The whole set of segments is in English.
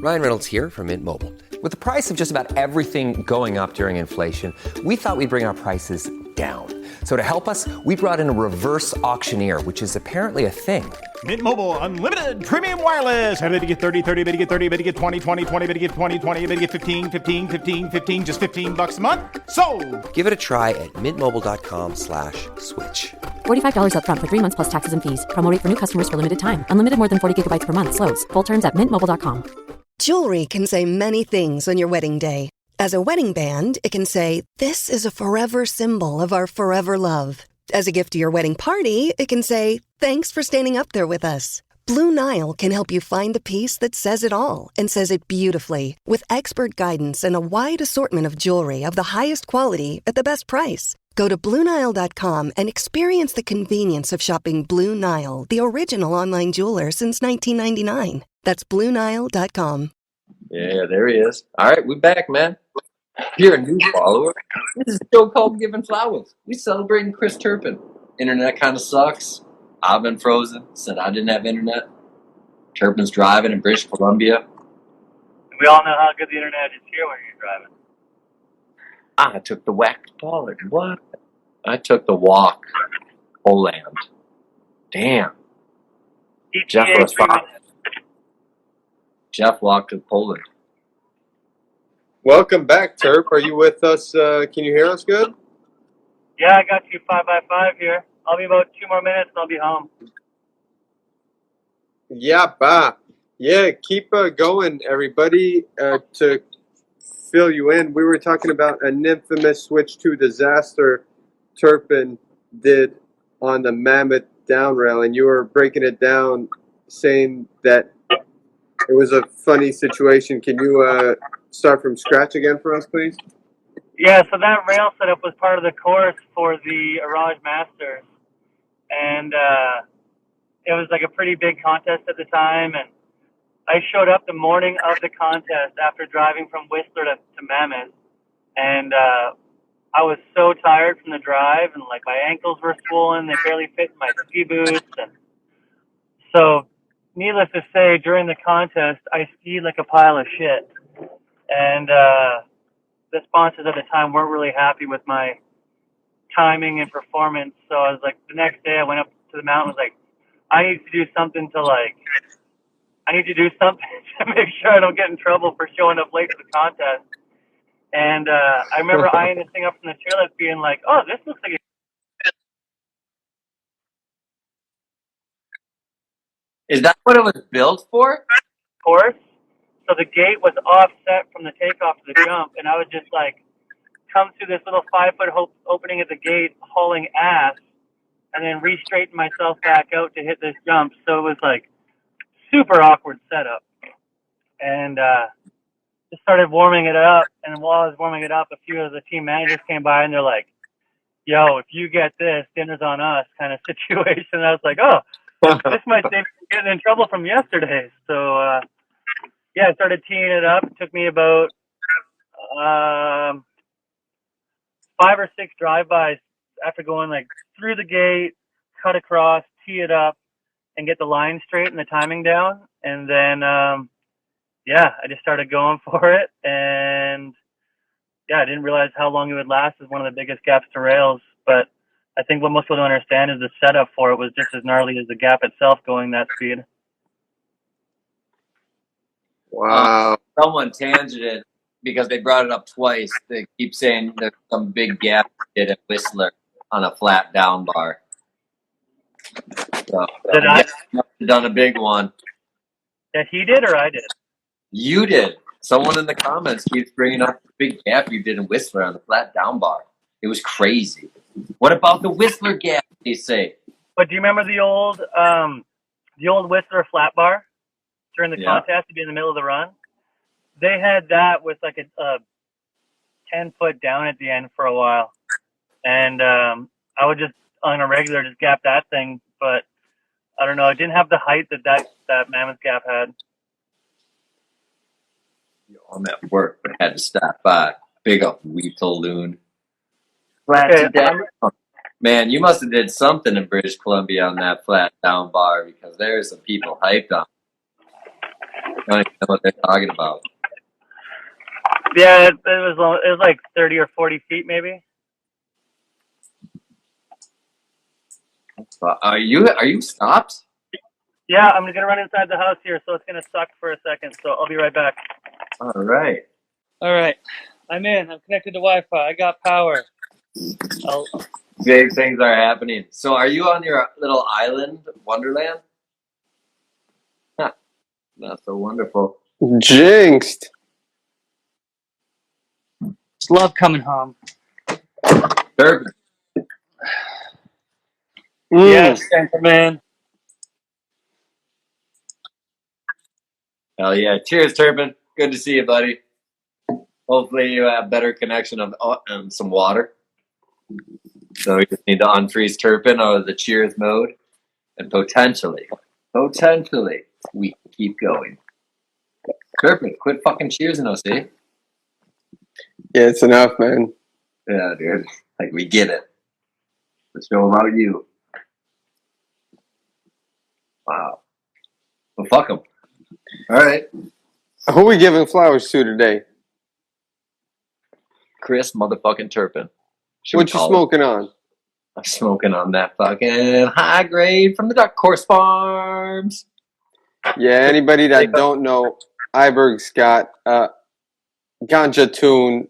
Ryan Reynolds here from Mint Mobile. With the price of just about everything going up during inflation, we thought we'd bring our prices down. So to help us, we brought in a reverse auctioneer, which is apparently a thing. Mint Mobile Unlimited Premium Wireless. How to get 30, 30, bit to get 30, bit to get 20, 20, 20, bit to get 20, 20, bit to get 15, 15, 15, 15, just $15 a month? Sold! Give it a try at mintmobile.com/switch. $45 up front for 3 months plus taxes and fees. Promo rate for new customers for limited time. Unlimited more than 40 gigabytes per month. Slows full terms at mintmobile.com. Jewelry can say many things on your wedding day. As a wedding band, it can say, "This is a forever symbol of our forever love." As a gift to your wedding party, it can say, "Thanks for standing up there with us." Blue Nile can help you find the piece that says it all and says it beautifully, with expert guidance and a wide assortment of jewelry of the highest quality at the best price. Go to BlueNile.com and experience the convenience of shopping Blue Nile, the original online jeweler since 1999. That's BlueNile.com. Yeah, there he is. All right, we're back, man. If you're a new follower, this is a show called Giving Flowers. We celebrating Chris Turpin. Internet kind of sucks. I've been frozen. Said I didn't have internet. Turpin's driving in British Columbia. We all know how good the internet is here when you're driving. I took the whack to Pollard. What? I took the walk. Poland. Damn. Jeff was fine. Jeff walked to Poland. Welcome back, Turp. Are you with us? Can you hear us good? Yeah, I got you 5x5 here. I'll be about 2 more minutes and I'll be home. Yeah, keep going, everybody. To fill you in, we were talking about an infamous switch to disaster Turpin did on the Mammoth down rail, and you were breaking it down, saying that it was a funny situation. Can you start from scratch again for us, please? Yeah, so that rail setup was part of the course for the Arage Masters. And it was like a pretty big contest at the time. And I showed up the morning of the contest after driving from Whistler to Mammoth. And I was so tired from the drive, and like my ankles were swollen. They barely fit in my ski boots. And so needless to say, during the contest, I skied like a pile of shit. And the sponsors at the time weren't really happy with my timing and performance. So I was like, the next day I went up to the mountain and was like, I need to do something to make sure I don't get in trouble for showing up late to the contest. And I remember eyeing this thing up from the chairlift being like, oh, this looks like a Is that what it was built for? course. So the gate was offset from the takeoff to the jump, and I would just like come through this little 5-foot opening at the gate, hauling ass, and then re-straighten myself back out to hit this jump. So it was like super awkward setup. And just started warming it up, and while I was warming it up, a few of the team managers came by, and they're like, yo, if you get this, dinner's on us kind of situation. And I was like, oh, this might save me from getting in trouble from yesterday. So, yeah, I started teeing it up. It took me about 5 or 6 drive-bys after going like through the gate, cut across, tee it up, and get the line straight and the timing down. And then, yeah, I just started going for it. And, yeah, I didn't realize how long it would last as one of the biggest gaps to rails. But I think what most people don't understand is the setup for it was just as gnarly as the gap itself going that speed. Wow. Someone tangented because they brought it up twice. They keep saying there's some big gap did at Whistler on a flat down bar. So, Did I? must have done a big one. Yeah, he did or I did? You did. Someone in the comments keeps bringing up the big gap you did in Whistler on the flat down bar. It was crazy. What about the Whistler gap, they say? But do you remember the old Whistler flat bar during the contest to be in the middle of the run? They had that with like a 10-foot down at the end for a while. And I would just, on a regular, just gap that thing. But I don't know. It didn't have the height that Mammoth Gap had. I'm at work, but had to stop by. Big up Weasel Loon. Flat to down. Man, you must have did something in British Columbia on that flat down bar because there's some people hyped on. don't even know what they're talking about. Yeah, it was like 30 or 40 feet maybe. Are you stopped? Yeah, I'm gonna run inside the house here, so it's gonna suck for a second. So I'll be right back. All right. All right, I'm in. I'm connected to Wi-Fi. I got power. Big things are happening. So are you on your little island, Wonderland? Huh. Not so wonderful. Jinxed. Just love coming home. Turpin. Yes, gentlemen. Hell yeah. Cheers, Turpin. Good to see you, buddy. Hopefully you have better connection of some water. So we just need to unfreeze Turpin out of the cheers mode. And potentially, we can keep going. Turpin, quit fucking cheersing us, eh? Yeah, it's enough, man. Yeah, dude. Like, we get it. The show about you. Wow. Well, fuck them. All right. Who we giving flowers to today? Chris motherfucking Turpin. Should What you smoking on? I'm smoking on that fucking high grade from the Dark Horse Farms. Yeah, anybody that don't know, Iberg's got Ganja Tune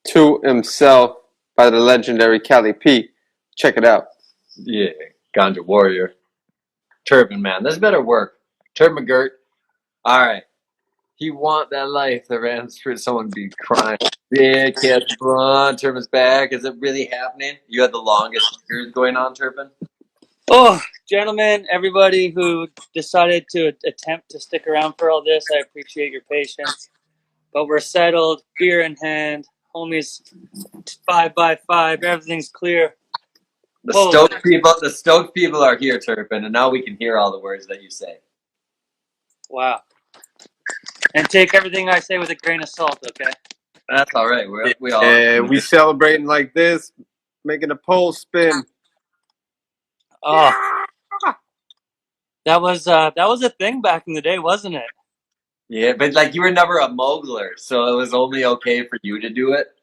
to himself by the legendary Cali P. Check it out. Yeah, Ganja Warrior. Turpin, man. This better work. Turpin McGirt. All right. He want that life that ran for someone to be crying. Yeah, Casabon, Turpin's back. Is it really happening? You had the longest years going on, Turpin? Oh, gentlemen, everybody who decided to attempt to stick around for all this, I appreciate your patience. But we're settled, beer in hand, homies 5x5, everything's clear. The stoked people are here, Turpin, and now we can hear all the words that you say. Wow. And take everything I say with a grain of salt, okay? That's all right. We celebrating like this, making a pole spin. Oh, that was a thing back in the day, wasn't it? Yeah, but like you were never a mogler, so it was only okay for you to do it.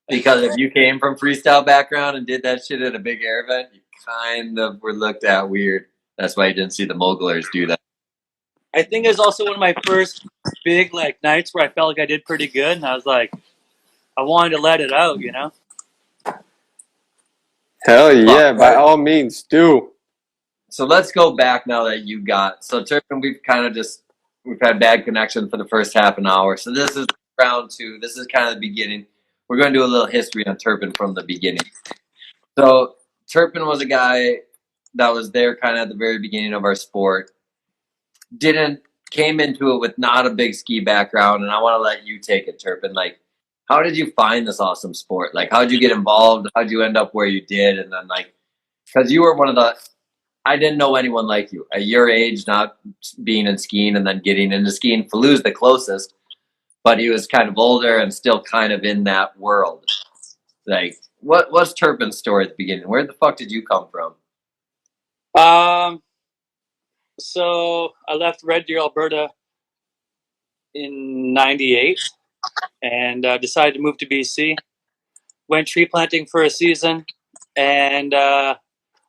Because if you came from freestyle background and did that shit at a big air event, you kind of were looked at weird. That's why you didn't see the moglers do that. I think it was also one of my first big nights where I felt like I did pretty good, and I was like, I wanted to let it out, you know? Hell yeah, by all means, do. So let's go back now that you got. So Turpin, we've had bad connection for the first half an hour. So this is round two. This is kind of the beginning. We're going to do a little history on Turpin from the beginning. So Turpin was a guy that was there kind of at the very beginning of our sport. Came into it with not a big ski background, and I want to let you take it, Turpin. Like, how did you find this awesome sport? Like, how'd you get involved? How'd you end up where you did? And then, because you were I didn't know anyone like you at your age, not being in skiing and then getting into skiing. Falou's the closest, but he was kind of older and still kind of in that world. Like, what's Turpin's story at the beginning? Where the fuck did you come from? So I left Red Deer, Alberta in '98 and decided to move to BC. Went tree planting for a season, and I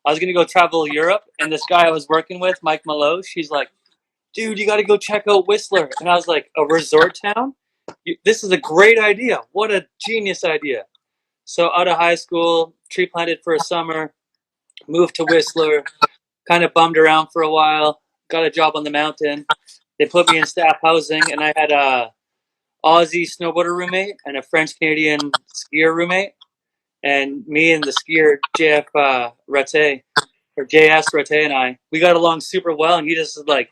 was going to go travel Europe. And this guy I was working with, Mike Malo, she's like, dude, you got to go check out Whistler. And I was like, a resort town? This is a great idea. What a genius idea. So out of high school, tree planted for a summer, moved to Whistler, kind of bummed around for a while, got a job on the mountain. They put me in staff housing, and I had a Aussie snowboarder roommate and a French-Canadian skier roommate. And me and the skier, JS Ratte and I, we got along super well. And he just was like,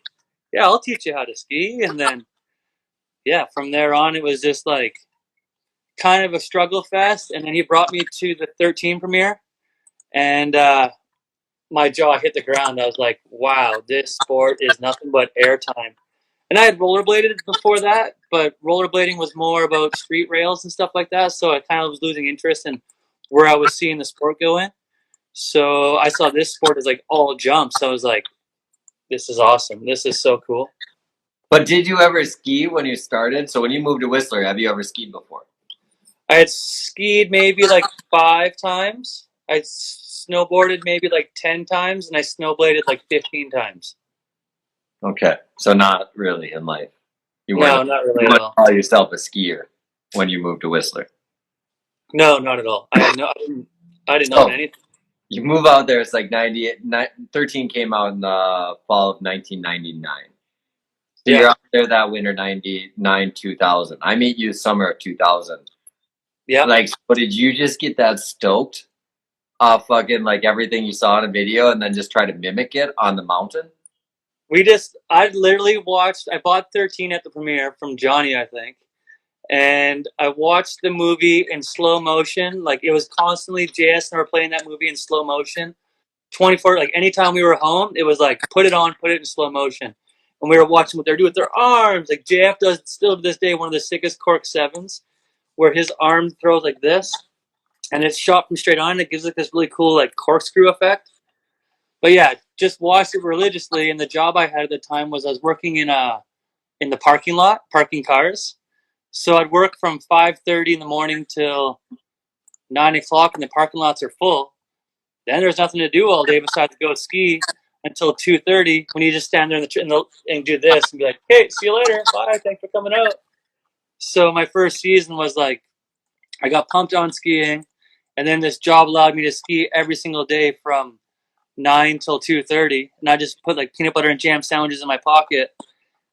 yeah, I'll teach you how to ski. And then, yeah, from there on, it was just like kind of a struggle fest. And then he brought me to the 13 premiere, and my jaw hit the ground. I was like, wow, this sport is nothing but airtime. And I had rollerbladed before that, but rollerblading was more about street rails and stuff like that. So I kind of was losing interest in where I was seeing the sport go in. So I saw this sport as like all jumps. So I was like, this is awesome. This is so cool. But did you ever ski when you started? So when you moved to Whistler, have you ever skied before? I had skied maybe like 5 times. I snowboarded maybe like 10 times, and I snowbladed like 15 times. Okay, so not really in life. You No, weren't. not really You at wouldn't all. call yourself a skier when you moved to Whistler. No, not at all. I didn't know So anything. you move out there. It's like 98. 13 came out in the fall of 1999. So Yeah. you're out there that winter, 99, 2000. I meet you summer of 2000. Yeah. Like, so did you just get that stoked off fucking like everything you saw in a video and then just try to mimic it on the mountain? I literally watched, I bought 13 at the premiere from Johnny, I think. And I watched the movie in slow motion. Like, it was constantly JS and I were playing that movie in slow motion. 24, like anytime we were home, it was like, put it on, put it in slow motion. And we were watching what they're doing with their arms. Like, JF does still to this day one of the sickest cork sevens, where his arm throws like this, and it's shot from straight on. It gives like this really cool like corkscrew effect. But yeah, just watched it religiously. And the job I had at the time was I was working in the parking lot, parking cars. So I'd work from 5:30 in the morning till 9 o'clock, and the parking lots are full. Then there's nothing to do all day besides go ski until 2:30, when you just stand there and do this and be like, "Hey, see you later. Bye. Thanks for coming out." So my first season was like, I got pumped on skiing, and then this job allowed me to ski every single day from 9 till 2:30, and I just put like peanut butter and jam sandwiches in my pocket.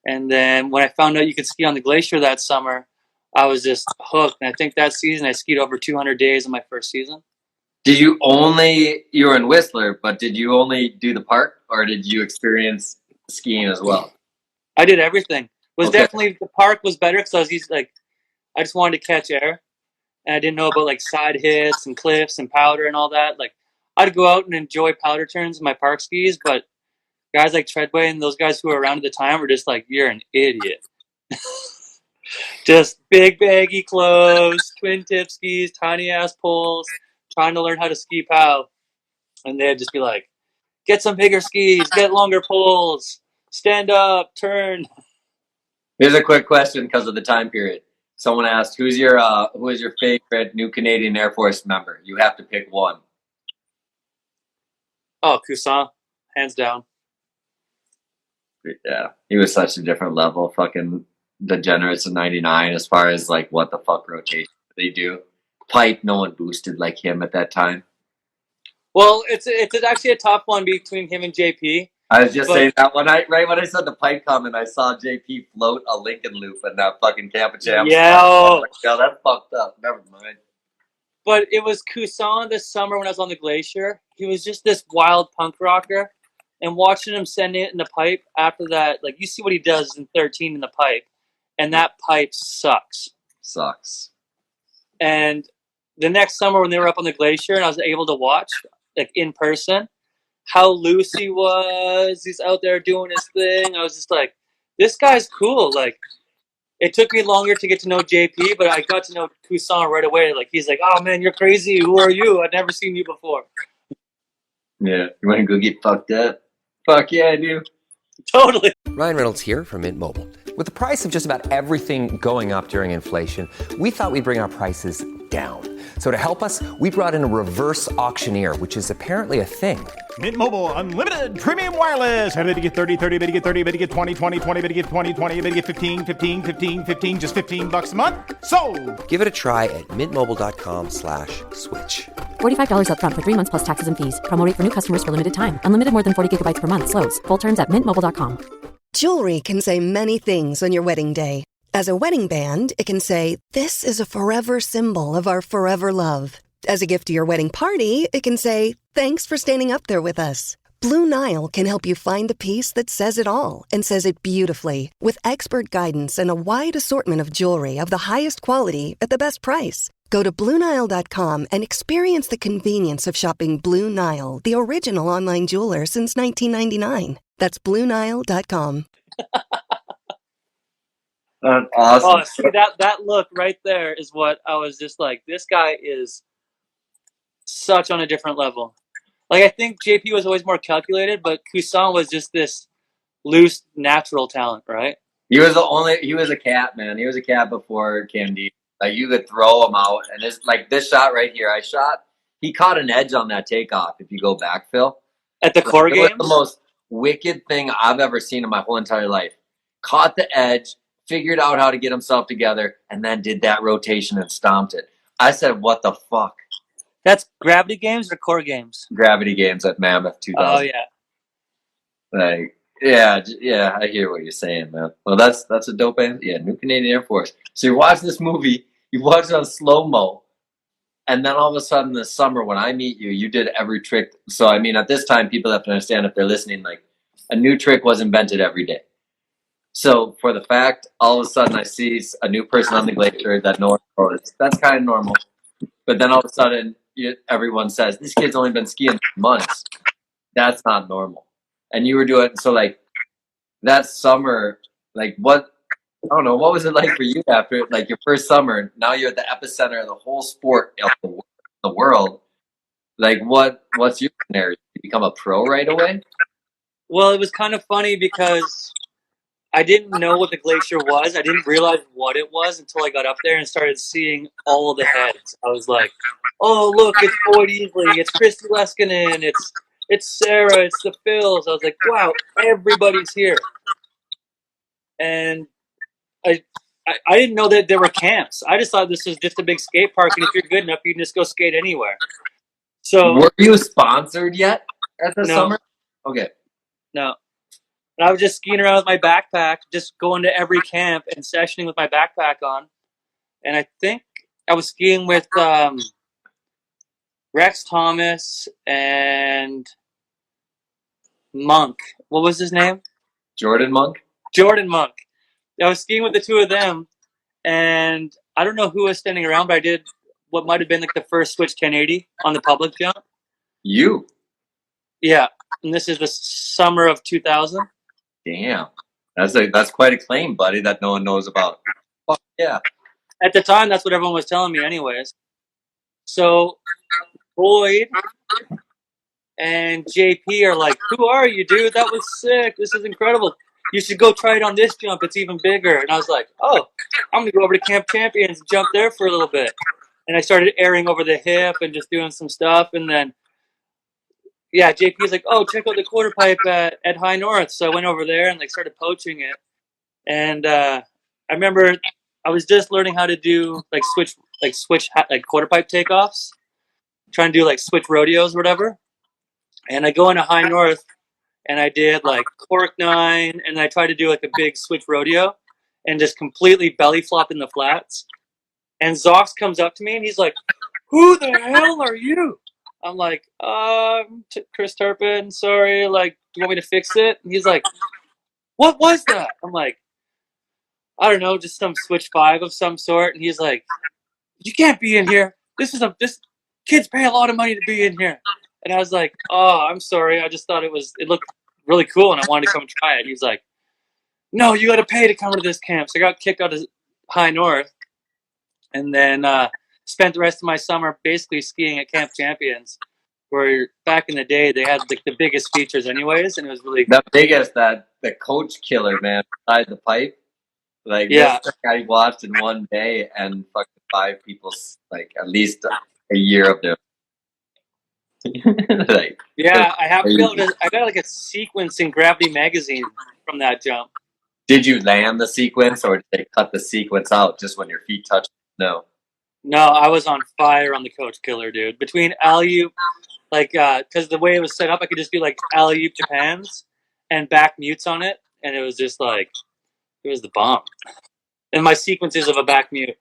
And then when I found out you could ski on the glacier that summer, I was just hooked. And I think that season I skied over 200 days in my first season. You were in Whistler, but did you only do the park or did you experience skiing as well? I did everything. Okay. Definitely the park was better because I just wanted to catch air, and I didn't know about like side hits and cliffs and powder and all that. Like, I'd go out and enjoy powder turns in my park skis, but guys like Treadway and those guys who were around at the time were just like, "You're an idiot." Just big baggy clothes, twin tip skis, tiny ass poles, trying to learn how to ski pow. And they'd just be like, "Get some bigger skis, get longer poles, stand up, turn." Here's a quick question because of the time period. Someone asked, who is your favorite new Canadian Air Force member? You have to pick one. Oh, Cousin, hands down. Yeah, he was such a different level. Fucking degenerates in 99 as far as like what the fuck rotation they do. Pipe, no one boosted like him at that time. Well, it's actually a tough one between him and JP. I was just saying that when I said the pipe comment, I saw JP float a Lincoln loop in that fucking Tampa Jam. Yeah, like, yo, that's fucked up. Never mind. But it was Cousin this summer when I was on the glacier. He was just this wild punk rocker, and watching him send it in the pipe after that, like, you see what he does in 13 in the pipe, and that pipe sucks. And the next summer when they were up on the glacier and I was able to watch, like, in person, how loose he was. He's out there doing his thing. I was just like, this guy's cool. Like, it took me longer to get to know JP, but I got to know Cousin right away. Like, he's like, "Oh man, you're crazy. Who are you? I've never seen you before." Yeah, you want to go get fucked up? Fuck yeah, I do. Totally. Ryan Reynolds here from Mint Mobile. With the price of just about everything going up during inflation, we thought we'd bring our prices down. So to help us, we brought in a reverse auctioneer, which is apparently a thing. Mint Mobile Unlimited Premium Wireless. How to get 30, 30, bit to get 30, bit to get 20, 20, 20, bit to get 20, 20, bit to get 15, 15, 15, 15, just $15 a month? Sold! Give it a try at mintmobile.com/switch. $45 up front for 3 months plus taxes and fees. Promo rate for new customers for limited time. Unlimited more than 40 gigabytes per month. Slows full terms at mintmobile.com. Jewelry can say many things on your wedding day. As a wedding band, it can say, "This is a forever symbol of our forever love." As a gift to your wedding party, it can say, "Thanks for standing up there with us." Blue Nile can help you find the piece that says it all and says it beautifully, with expert guidance and a wide assortment of jewelry of the highest quality at the best price. Go to BlueNile.com and experience the convenience of shopping Blue Nile, the original online jeweler since 1999. That's BlueNile.com. That's awesome. Oh, see, that look right there is what I was just like, this guy is such on a different level. Like, I think JP was always more calculated, but Cousin was just this loose, natural talent, right? He was a cat, man. He was a cat before Candy. Like, you could throw him out, and this shot right here, he caught an edge on that takeoff. If you go back, Phil, At the core it was games? the most wicked thing I've ever seen in my whole entire life. Caught the edge, figured out how to get himself together, and then did that rotation and stomped it. I said, "What the fuck?" That's Gravity Games or core games? Gravity Games at Mammoth 2000. Oh, yeah. Like, yeah, I hear what you're saying, man. Well, that's a dope answer. Yeah, New Canadian Air Force. So you watch this movie, you watch it on slow-mo, and then all of a sudden this summer when I meet you, you did every trick. So, I mean, at this time, people have to understand if they're listening, like, a new trick was invented every day. So, for the fact, all of a sudden I see a new person on the glacier that no one knows, that's kind of normal. But then all of a sudden, everyone says, this kid's only been skiing for months. That's not normal. And you were doing, so like, that summer, like, I don't know, what was it like for you after, like, your first summer? Now you're at the epicenter of the whole sport of the world. Like, what's your scenario? You become a pro right away? Well, it was kind of funny because I didn't know what the glacier was. I didn't realize what it was until I got up there and started seeing all the heads. I was like, oh, look, it's Boyd Easley, it's Christy Leskinen, it's Sarah, it's the Phils. I was like, wow, everybody's here. And I didn't know that there were camps. I just thought this was just a big skate park, and if you're good enough, you can just go skate anywhere. So, were you sponsored yet at the No. summer? Okay. No. And I was just skiing around with my backpack, just going to every camp and sessioning with my backpack on. And I think I was skiing with Rex Thomas and Monk. What was his name? Jordan Monk? Jordan Monk. I was skiing with the two of them, and I don't know who was standing around, but I did what might have been like the first switch 1080 on the public jump. You? Yeah, and this is the summer of 2000. Damn. That's quite a claim, buddy, that no one knows about. Fuck yeah. At the time, that's what everyone was telling me anyways. So Boyd and JP are like, who are you, dude? That was sick. This is incredible. You should go try it on this jump. It's even bigger. And I was like, oh, I'm going to go over to Camp Champions and jump there for a little bit. And I started airing over the hip and just doing some stuff. And then, yeah, JP's like, oh, check out the quarter pipe at High North. So I went over there and like started poaching it. And I remember I was just learning how to do switch quarter pipe takeoffs, trying to do like switch rodeos or whatever. And I go into High North and I did like cork 9, and I tried to do like a big switch rodeo and just completely belly flop in the flats. And Zox comes up to me and he's like, who the hell are you? I'm like, Chris Turpin, sorry, like, do you want me to fix it? And he's like, what was that? I'm like, I don't know, just some switch 5 of some sort. And he's like, you can't be in here. This kids pay a lot of money to be in here. And I was like, oh, I'm sorry. I just thought it looked really cool and I wanted to come try it. He's like, no, you got to pay to come to this camp. So I got kicked out of High North and then spent the rest of my summer basically skiing at Camp Champions, where back in the day they had like the biggest features anyways. And it was really the biggest, the coach killer, man, beside the pipe. Like, yeah. This I watched in one day and fucking 5 people, like, at least a year of their like, yeah, I got like a sequence in Gravity magazine from that jump. Did you land the sequence or did they cut the sequence out just when your feet touched? No, I was on fire on the coach killer, dude. Between alley-oop, like, because the way it was set up, I could just do like alley-oop Japans and back mutes on it, and it was just like, it was the bomb. And my sequences of a back mute.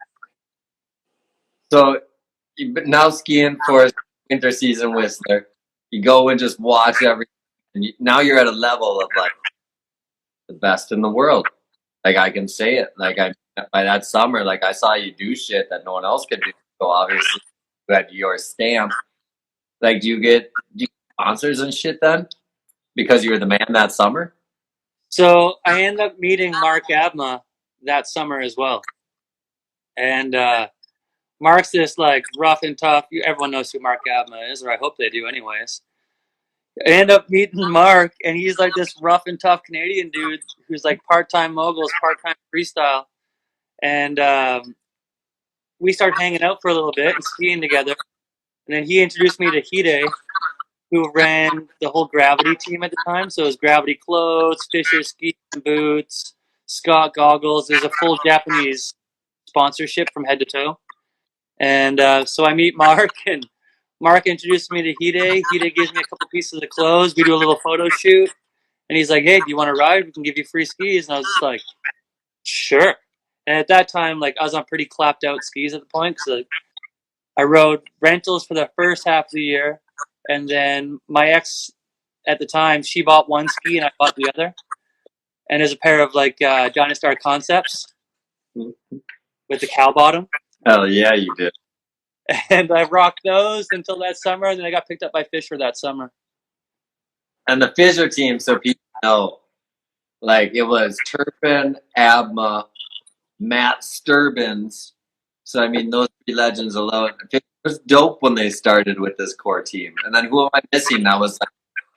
So now skiing for winter season Whistler, you go and just watch everything. And now you're at a level of like the best in the world. Like, I can say it. Like, by that summer, like, I saw you do shit that no one else could do. So obviously you had your stamp. Like, do you get sponsors and shit then because you were the man that summer? So I ended up meeting Mark Abma that summer as well. And Mark's this like rough and tough. Everyone knows who Mark Abma is, or I hope they do anyways. I end up meeting Mark, and he's like this rough and tough Canadian dude who's like part-time moguls, part-time freestyle. And we started hanging out for a little bit and skiing together. And then he introduced me to Hide, who ran the whole Gravity team at the time. So it was Gravity clothes, Fisher ski boots, Scott goggles. There's a full Japanese sponsorship from head to toe. And so I meet Mark, and Mark introduced me to Hide. Hide gives me a couple pieces of clothes. We do a little photo shoot. And he's like, hey, do you want to ride? We can give you free skis. And I was just like, sure. And at that time, like, I was on pretty clapped out skis at the point. So I rode rentals for the first half of the year. And then my ex at the time, she bought one ski and I bought the other. And there's a pair of like Johnny Star Concepts with the cow bottom. Hell yeah, you did. And I rocked those until that summer. And then I got picked up by Fisher that summer. And the Fisher team, so people know, like it was Turpin, Abma, Matt Sturbins. So I mean, those three legends alone. It was dope when they started with this core team. And then who am I missing? That was like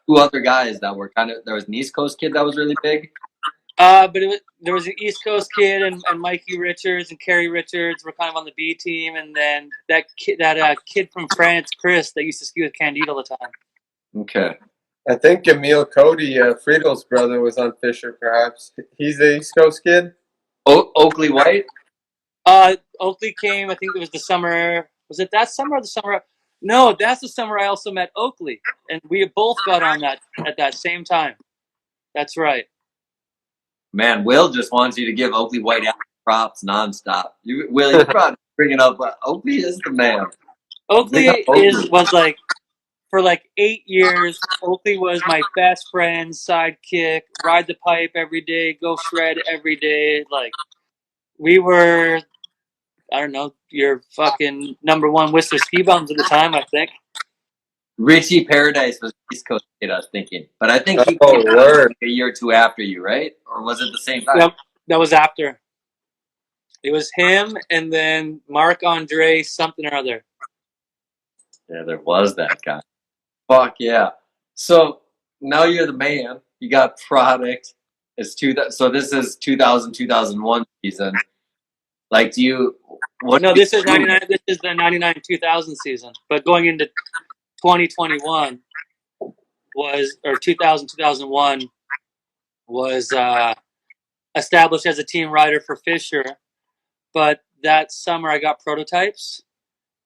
two other guys that were kind of. There was an East Coast kid that was really big. But there was an East Coast kid and Mikey Richards and Kerry Richards were kind of on the B team, and then that kid from France, Chris, that used to ski with Candide all the time. Okay. I think Emil Cody, Friedel's brother, was on Fisher, perhaps. He's the East Coast kid? Oakley White? Oakley came, I think it was the summer. Was it that summer or the summer? No, that's the summer I also met Oakley. And we both got on that at that same time. That's right. Man, Will just wants you to give Oakley White props nonstop. Will, you're probably bringing up Oakley is the man. Oakley was like, for like 8 years, Oakley was my best friend, sidekick, ride the pipe every day, go shred every day. Like, we were, I don't know, your fucking number one Whistler ski bums at the time, I think. Richie Paradise was East Coast kid, I was thinking. But I think he came a year or two after you, right? Or was it the same time? Yep, that was after. It was him and then Marc Andre something or other. Yeah, there was that guy. Fuck yeah. So now you're the man. You got product. So this is 2000-2001 season. Like, do you? No, this is 99. This is the 99-2000 season. But going into 2021 was, or 2000-2001 was established as a team rider for Fisher. But that summer I got prototypes,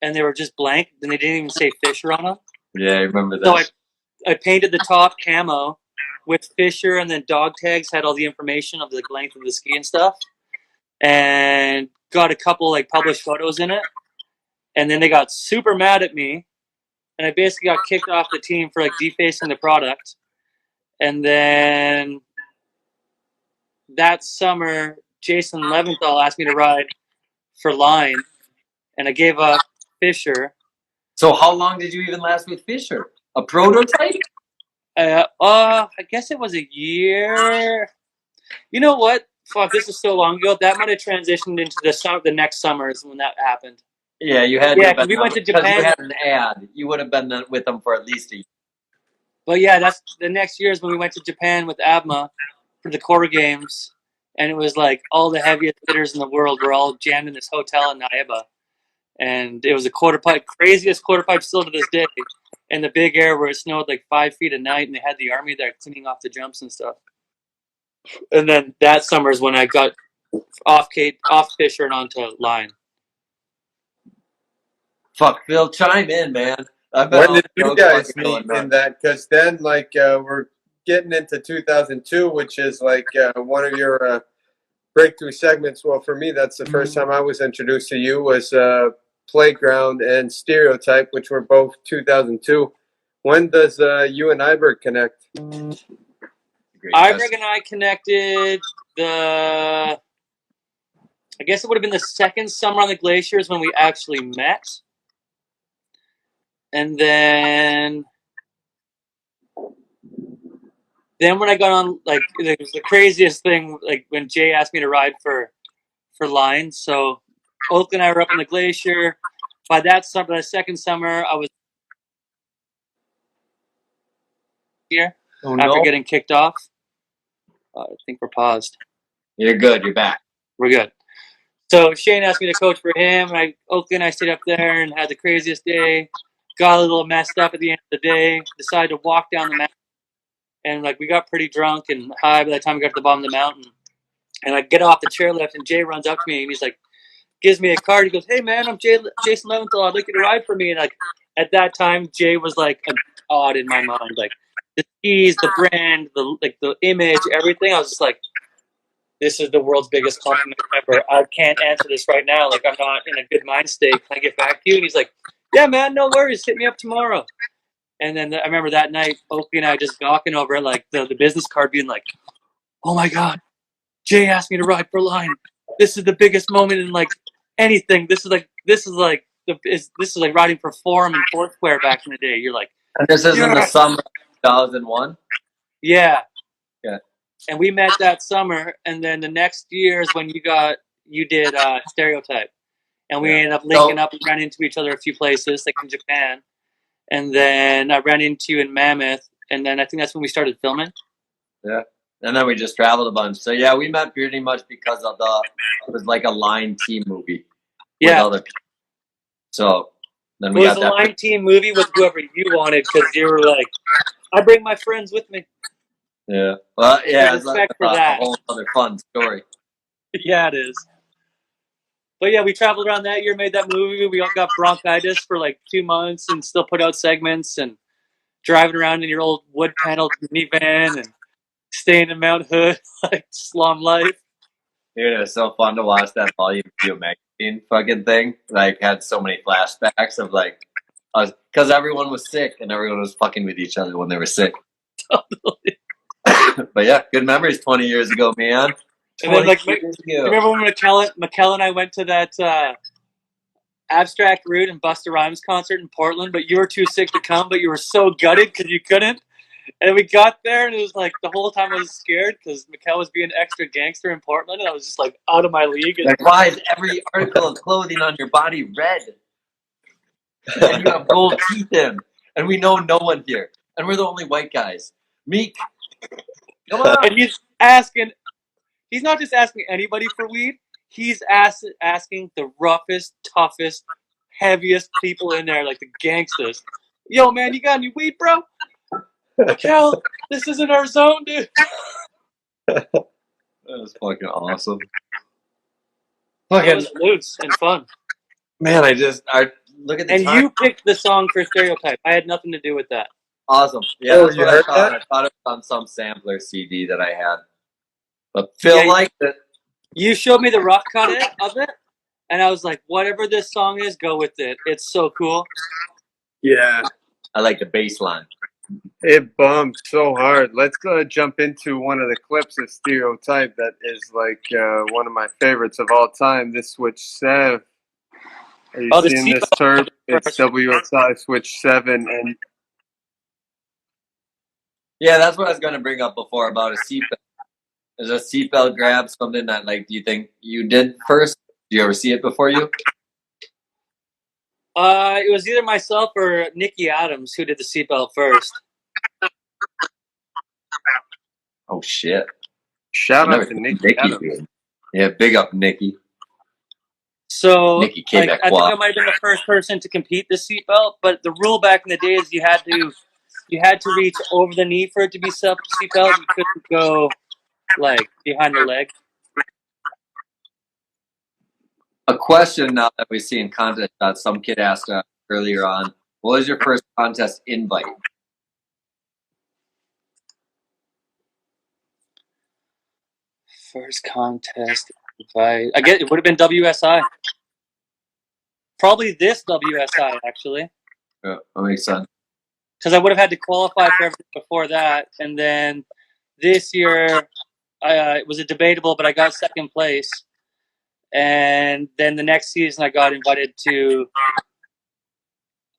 and they were just blank. And they didn't even say Fisher on them. Yeah, I remember that. So I painted the top camo with Fisher, and then dog tags had all the information of the length of the ski and stuff, and got a couple like published photos in it. And then they got super mad at me, and I basically got kicked off the team for like defacing the product. And then that summer, Jason Leventhal asked me to ride for Line, and I gave up Fisher. So how long did you even last with Fisher? A prototype? I guess it was a year. You know what? Fuck, this is so long ago. That might have transitioned into the next summers when that happened. Yeah, you had. Yeah, because we went to Japan. You had an ad. You would have been with them for at least a year. But yeah, that's the next year is when we went to Japan with Abma for the core games, and it was like all the heaviest hitters in the world were all jammed in this hotel in Naiba. And it was a quarter pipe, craziest quarter pipe still to this day. And the big air where it snowed like 5 feet a night, and they had the army there cleaning off the jumps and stuff. And then that summer is when I got off Fisher and onto Line. Fuck, Phil, chime in, man. When did you guys meet in that? Because then, like, we're getting into 2002, which is like one of your breakthrough segments. Well, for me, that's the first time I was introduced to you was Playground and Stereotype, which were both 2002. When does you and Iberg connect? Iberg and I connected I guess it would have been the second summer on the glaciers when we actually met. And then when I got on, like, it was the craziest thing, like when Jay asked me to ride for Line. So Oakley and I were up on the glacier. By that summer, the second summer, I was year Oh, after no. getting kicked off. I think we're paused. You're good. You're back. We're good. So Shane asked me to coach for him. Oakland, I stayed up there and had the craziest day. Got a little messed up at the end of the day. Decided to walk down the mountain. And like we got pretty drunk and high by the time we got to the bottom of the mountain. And I get off the chairlift and Jay runs up to me and he's like, gives me a card. He goes, "Hey man, I'm Jason Leventhal. I'd like you to ride for me." And like at that time, Jay was like a god in my mind. Like the keys, the brand, the image, everything. I was just like, this is the world's biggest compliment ever. I can't answer this right now. Like I'm not in a good mind state. Can I get back to you? And he's like, "Yeah, man, no worries. Hit me up tomorrow." And then I remember that night, Opie and I just gawking over it, like the business card being like, "Oh my God, Jay asked me to ride for Line. This is the biggest moment in like anything. This is like riding for Forum and Foursquare back in the day." You're like, And this is in the summer of 2001? yeah. Yeah. And we met that summer, and then the next year is when you did Stereotype. And we ended up linking up and ran into each other a few places, like in Japan. And then I ran into you in Mammoth, and then I think that's when we started filming. Yeah. And then we just traveled a bunch. So yeah, we met pretty much because of it was like a Line team movie. With other people. So then we got that. It was a Line team movie with whoever you wanted, because you were like, I bring my friends with me. Yeah. Well, yeah, it's Respect like for that. a whole other fun story. Yeah, it is. But yeah, we traveled around that year, made that movie. We all got bronchitis for like 2 months and still put out segments and driving around in your old wood paneled minivan and staying in Mount Hood, like slum life. Dude, it was so fun to watch that Volume Video magazine fucking thing. Like, had so many flashbacks of like, because everyone was sick and everyone was fucking with each other when they were sick. Totally. But yeah, good memories 20 years ago, man. And then, like, remember when McKell and I went to that Abstract Root and Busta Rhymes concert in Portland, but you were too sick to come, but you were so gutted because you couldn't. And we got there, and it was like the whole time I was scared because McKell was being extra gangster in Portland, and I was just like out of my league. Like, why is every article of clothing on your body red? And you have gold teeth in, and we know no one here, and we're the only white guys. Meek, come on! And he's asking. He's not just asking anybody for weed. He's asking the roughest, toughest, heaviest people in there, like the gangsters. Yo, man, you got any weed, bro? Kel, this isn't our zone, dude. That was fucking awesome. It was loose and fun. Man, I look at the and time. You picked the song for Stereotype. I had nothing to do with that. Awesome. Yeah, that's what I thought. I thought it was on some sampler CD that I had. But Phil liked it. You showed me the rough cut of it, and I was like, whatever this song is, go with it. It's so cool. Yeah. I like the bass line. It bumps so hard. Let's jump into one of the clips of Stereotype that is like one of my favorites of all time. This Switch 7. Are you seeing this, Turp? It's WSI Switch 7. And yeah, that's what I was going to bring up before about a seatbelt. Is a seatbelt grab something that, like, do you think you did first? Do you ever see it before you? It was either myself or Nikki Adams who did the seatbelt first. Oh, shit. Shout out to Nikki Adams. Dude. Yeah, big up, Nikki. So, Nikki I think I might have been the first person to compete the seatbelt, but the rule back in the day is you had to reach over the knee for it to be seatbelt. You couldn't go like behind the leg. A question now that we see in contest that some kid asked earlier on: what was your first contest invite? First contest invite. I guess it would have been WSI. Probably this WSI actually. Yeah, that makes sense. Because I would have had to qualify for everything before that, and then this year it was a debatable, but I got second place. And then the next season, I got invited to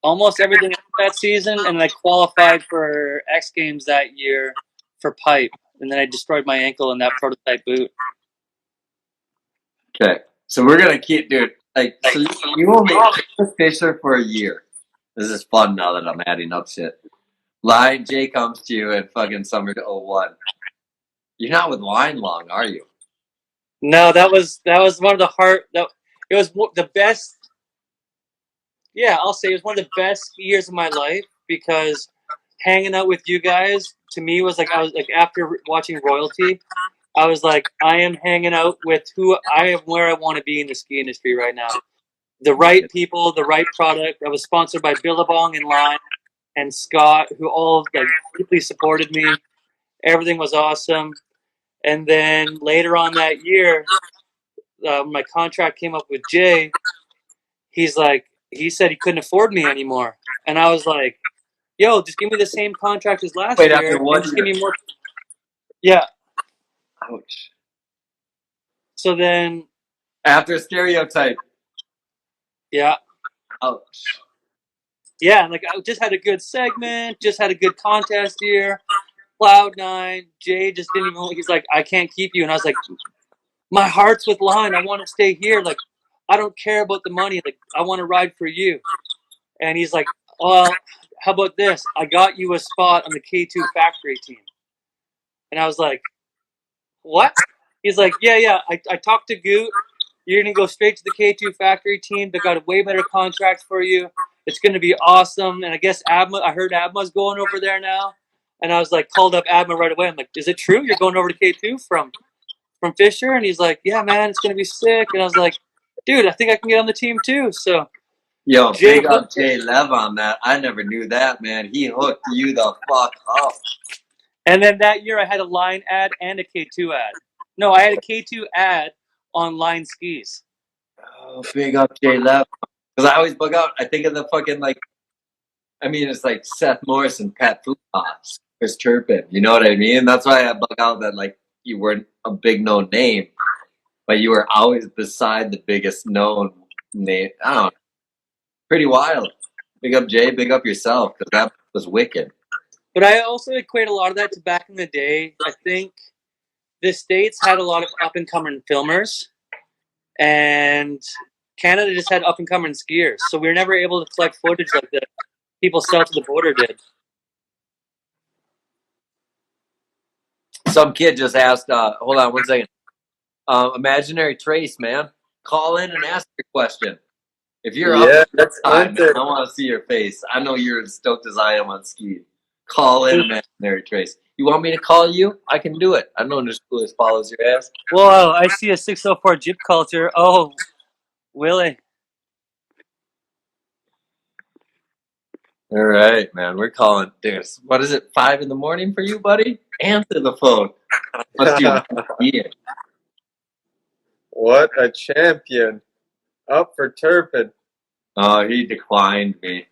almost everything that season, and I qualified for X Games that year for pipe, and then I destroyed my ankle in that prototype boot. Okay, so we're gonna keep, dude. Like, so you only fisher for a year. This is fun now that I'm adding up shit. Line J comes to you in fucking summer to 01. You're not with Line long, are you? No, that was one of the it was the best. Yeah, I'll say it was one of the best years of my life because hanging out with you guys to me was like I was like after watching Royalty, I was like I am hanging out with who I am where I want to be in the ski industry right now. The right people, the right product. I was sponsored by Billabong and Line and Scott, who all like deeply supported me. Everything was awesome. And then later on that year, my contract came up with Jay. He said he couldn't afford me anymore, and I was like, "Yo, just give me the same contract as last Wait, year, after and 1 just year. give me more." Yeah. Ouch. So then, After Stereotype. yeah, Ouch. yeah, and like I just had a good segment, just had a good contest year. Cloud9, Jay just didn't even. He's like, "I can't keep you," and I was like, "My heart's with Line. I want to stay here. Like, I don't care about the money. Like, I want to ride for you." And he's like, "Well, how about this? I got you a spot on the K2 factory team." And I was like, "What?" He's like, "Yeah. I talked to Goot. You're going to go straight to the K2 factory team. They got a way better contract for you. It's going to be awesome." And I guess I heard Adma's going over there now. And I was like, called up Adma right away. I'm like, "Is it true you're going over to K2 from Fisher?" And he's like, "Yeah, man, it's going to be sick." And I was like, "Dude, I think I can get on the team too." So Yo, Jay big up hooked Jay it. Lev on that. I never knew that, man. He hooked you the fuck up. And then that year I had a Line ad and a K2 ad. No, I had a K2 ad on Line skis. Oh, big up Jay Lev. Because I always bug out. I think of the fucking, like, I mean, it's like Seth Morris and Pat Fupas, Chris Turpin. You know what I mean? That's why I bug out that, like, you weren't a big known name, but you were always beside the biggest known name. I don't know. Pretty wild. Big up Jay, big up yourself, because that was wicked. But I also equate a lot of that to back in the day. I think the States had a lot of up-and-coming filmers, and Canada just had up-and-coming skiers. So we were never able to collect footage like the people south of the border did. Some kid just asked, hold on one second. Imaginary Trace, man. Call in and ask your question. If you're up that's time, man, Hunter. I want to see your face. I know you're as stoked as I am on ski. Call in, Imaginary Trace. You want me to call you? I can do it. I know this school follows your ass. Whoa, I see a 604 Jeep culture. Oh, Willie. All right, man. We're calling. There's, what is it, 5 in the morning for you, buddy? Answer the phone. Must be What a champion. Up for Turpin. Oh, he declined me.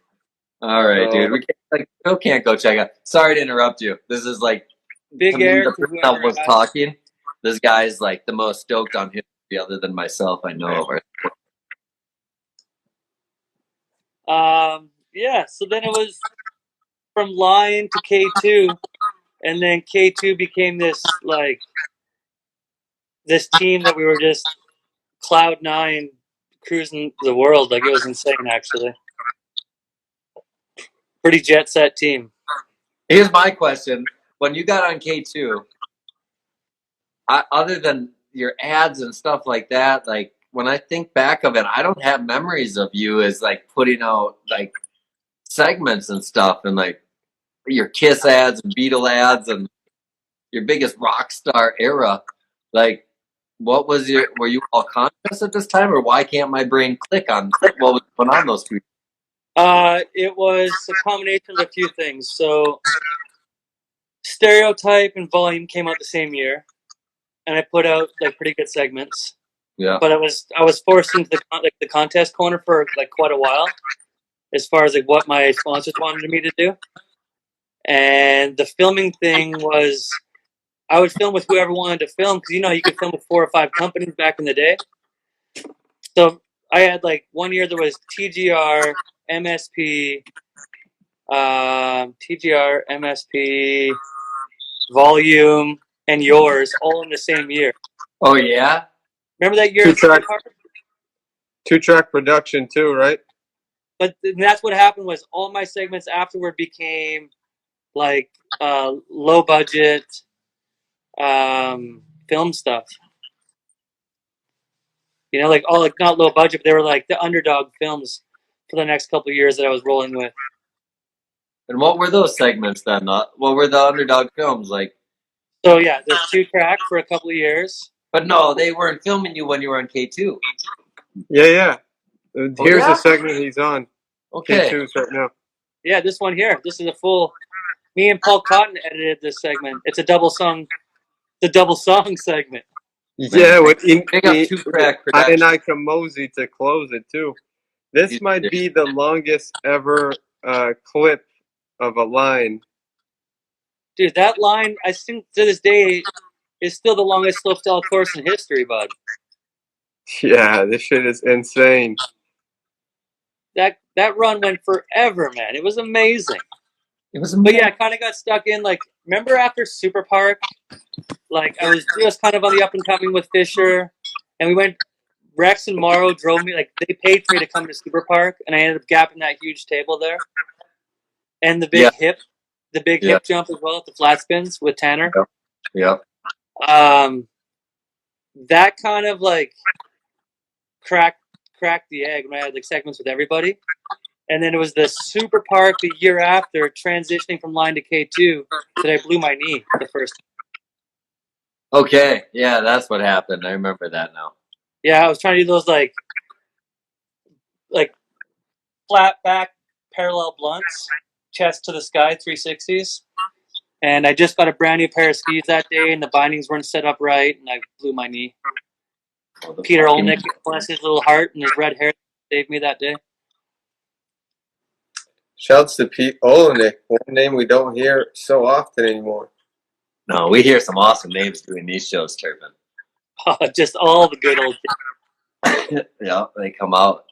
All right, dude. We can't, like, Phil can't go check out. Sorry to interrupt you. This is like Big to air me, the to person whoever that was asked. talking. This guy's like the most stoked on history other than myself I know of. Yeah, so then it was from Line to K2, and then K2 became this team that we were just Cloud9 cruising the world. Like, it was insane, actually. Pretty jet set team. Here's my question: when you got on K2, other than your ads and stuff like that, like when I think back of it, I don't have memories of you as like putting out like segments and stuff, and like your Kiss ads and Beatle ads and your biggest rock star era. Like, what was were you all conscious at this time, or why can't my brain click on what was going on those 2 years? It was a combination of a few things. So Stereotype and Volume came out the same year, and I put out like pretty good segments. Yeah. But I was forced into the contest corner for like quite a while, as far as like what my sponsors wanted me to do. And the filming thing was, I would film with whoever wanted to film, because you could film with 4 or 5 companies back in the day. So I had like 1 year there was TGR, MSP, Volume, and yours all in the same year. Oh yeah. Remember that year? Two-track production too, right? But that's what happened was all my segments afterward became like low budget film stuff. You know, like all like not low budget, but they were like the underdog films for the next couple of years that I was rolling with. And what were those segments then? What were the underdog films like? So yeah, there's Two Crack for a couple of years. But no, they weren't filming you when you were on K2. Yeah. Here's yeah? the segment he's on. Okay. K2's right now. Yeah, this one here. This is a full. Me and Paul Cotton edited this segment. It's a double song. The double song segment. Yeah, with Two Crack production. Ionika Mosey to close it too. This might be the longest ever clip of a line. Dude, that line, I think to this day, is still the longest slopestyle course in history, bud. Yeah, this shit is insane. That run went forever, man. It was amazing. It was But yeah, I kind of got stuck in, like, remember after Super Park? Like, I was just kind of on the up and coming with Fisher, and we went, Rex and Morrow drove me, like, they paid for me to come to Super Park, and I ended up gapping that huge table there. And the big hip jump as well at the flat spins with Tanner. Yeah. That kind of, like, cracked the egg when I had, like, segments with everybody. And then it was the Super Park the year after, transitioning from line to K2, that I blew my knee the first time. Okay, yeah, that's what happened. I remember that now. Yeah, I was trying to do those like flat back parallel blunts, chest to the sky 360s. And I just got a brand new pair of skis that day, and the bindings weren't set up right, and I blew my knee. Peter Olnick, bless his little heart and his red hair, saved me that day. Shouts to Pete Olnick, one name we don't hear so often anymore. No, we hear some awesome names doing these shows, Turpin. Just all the good old Yeah, they come out.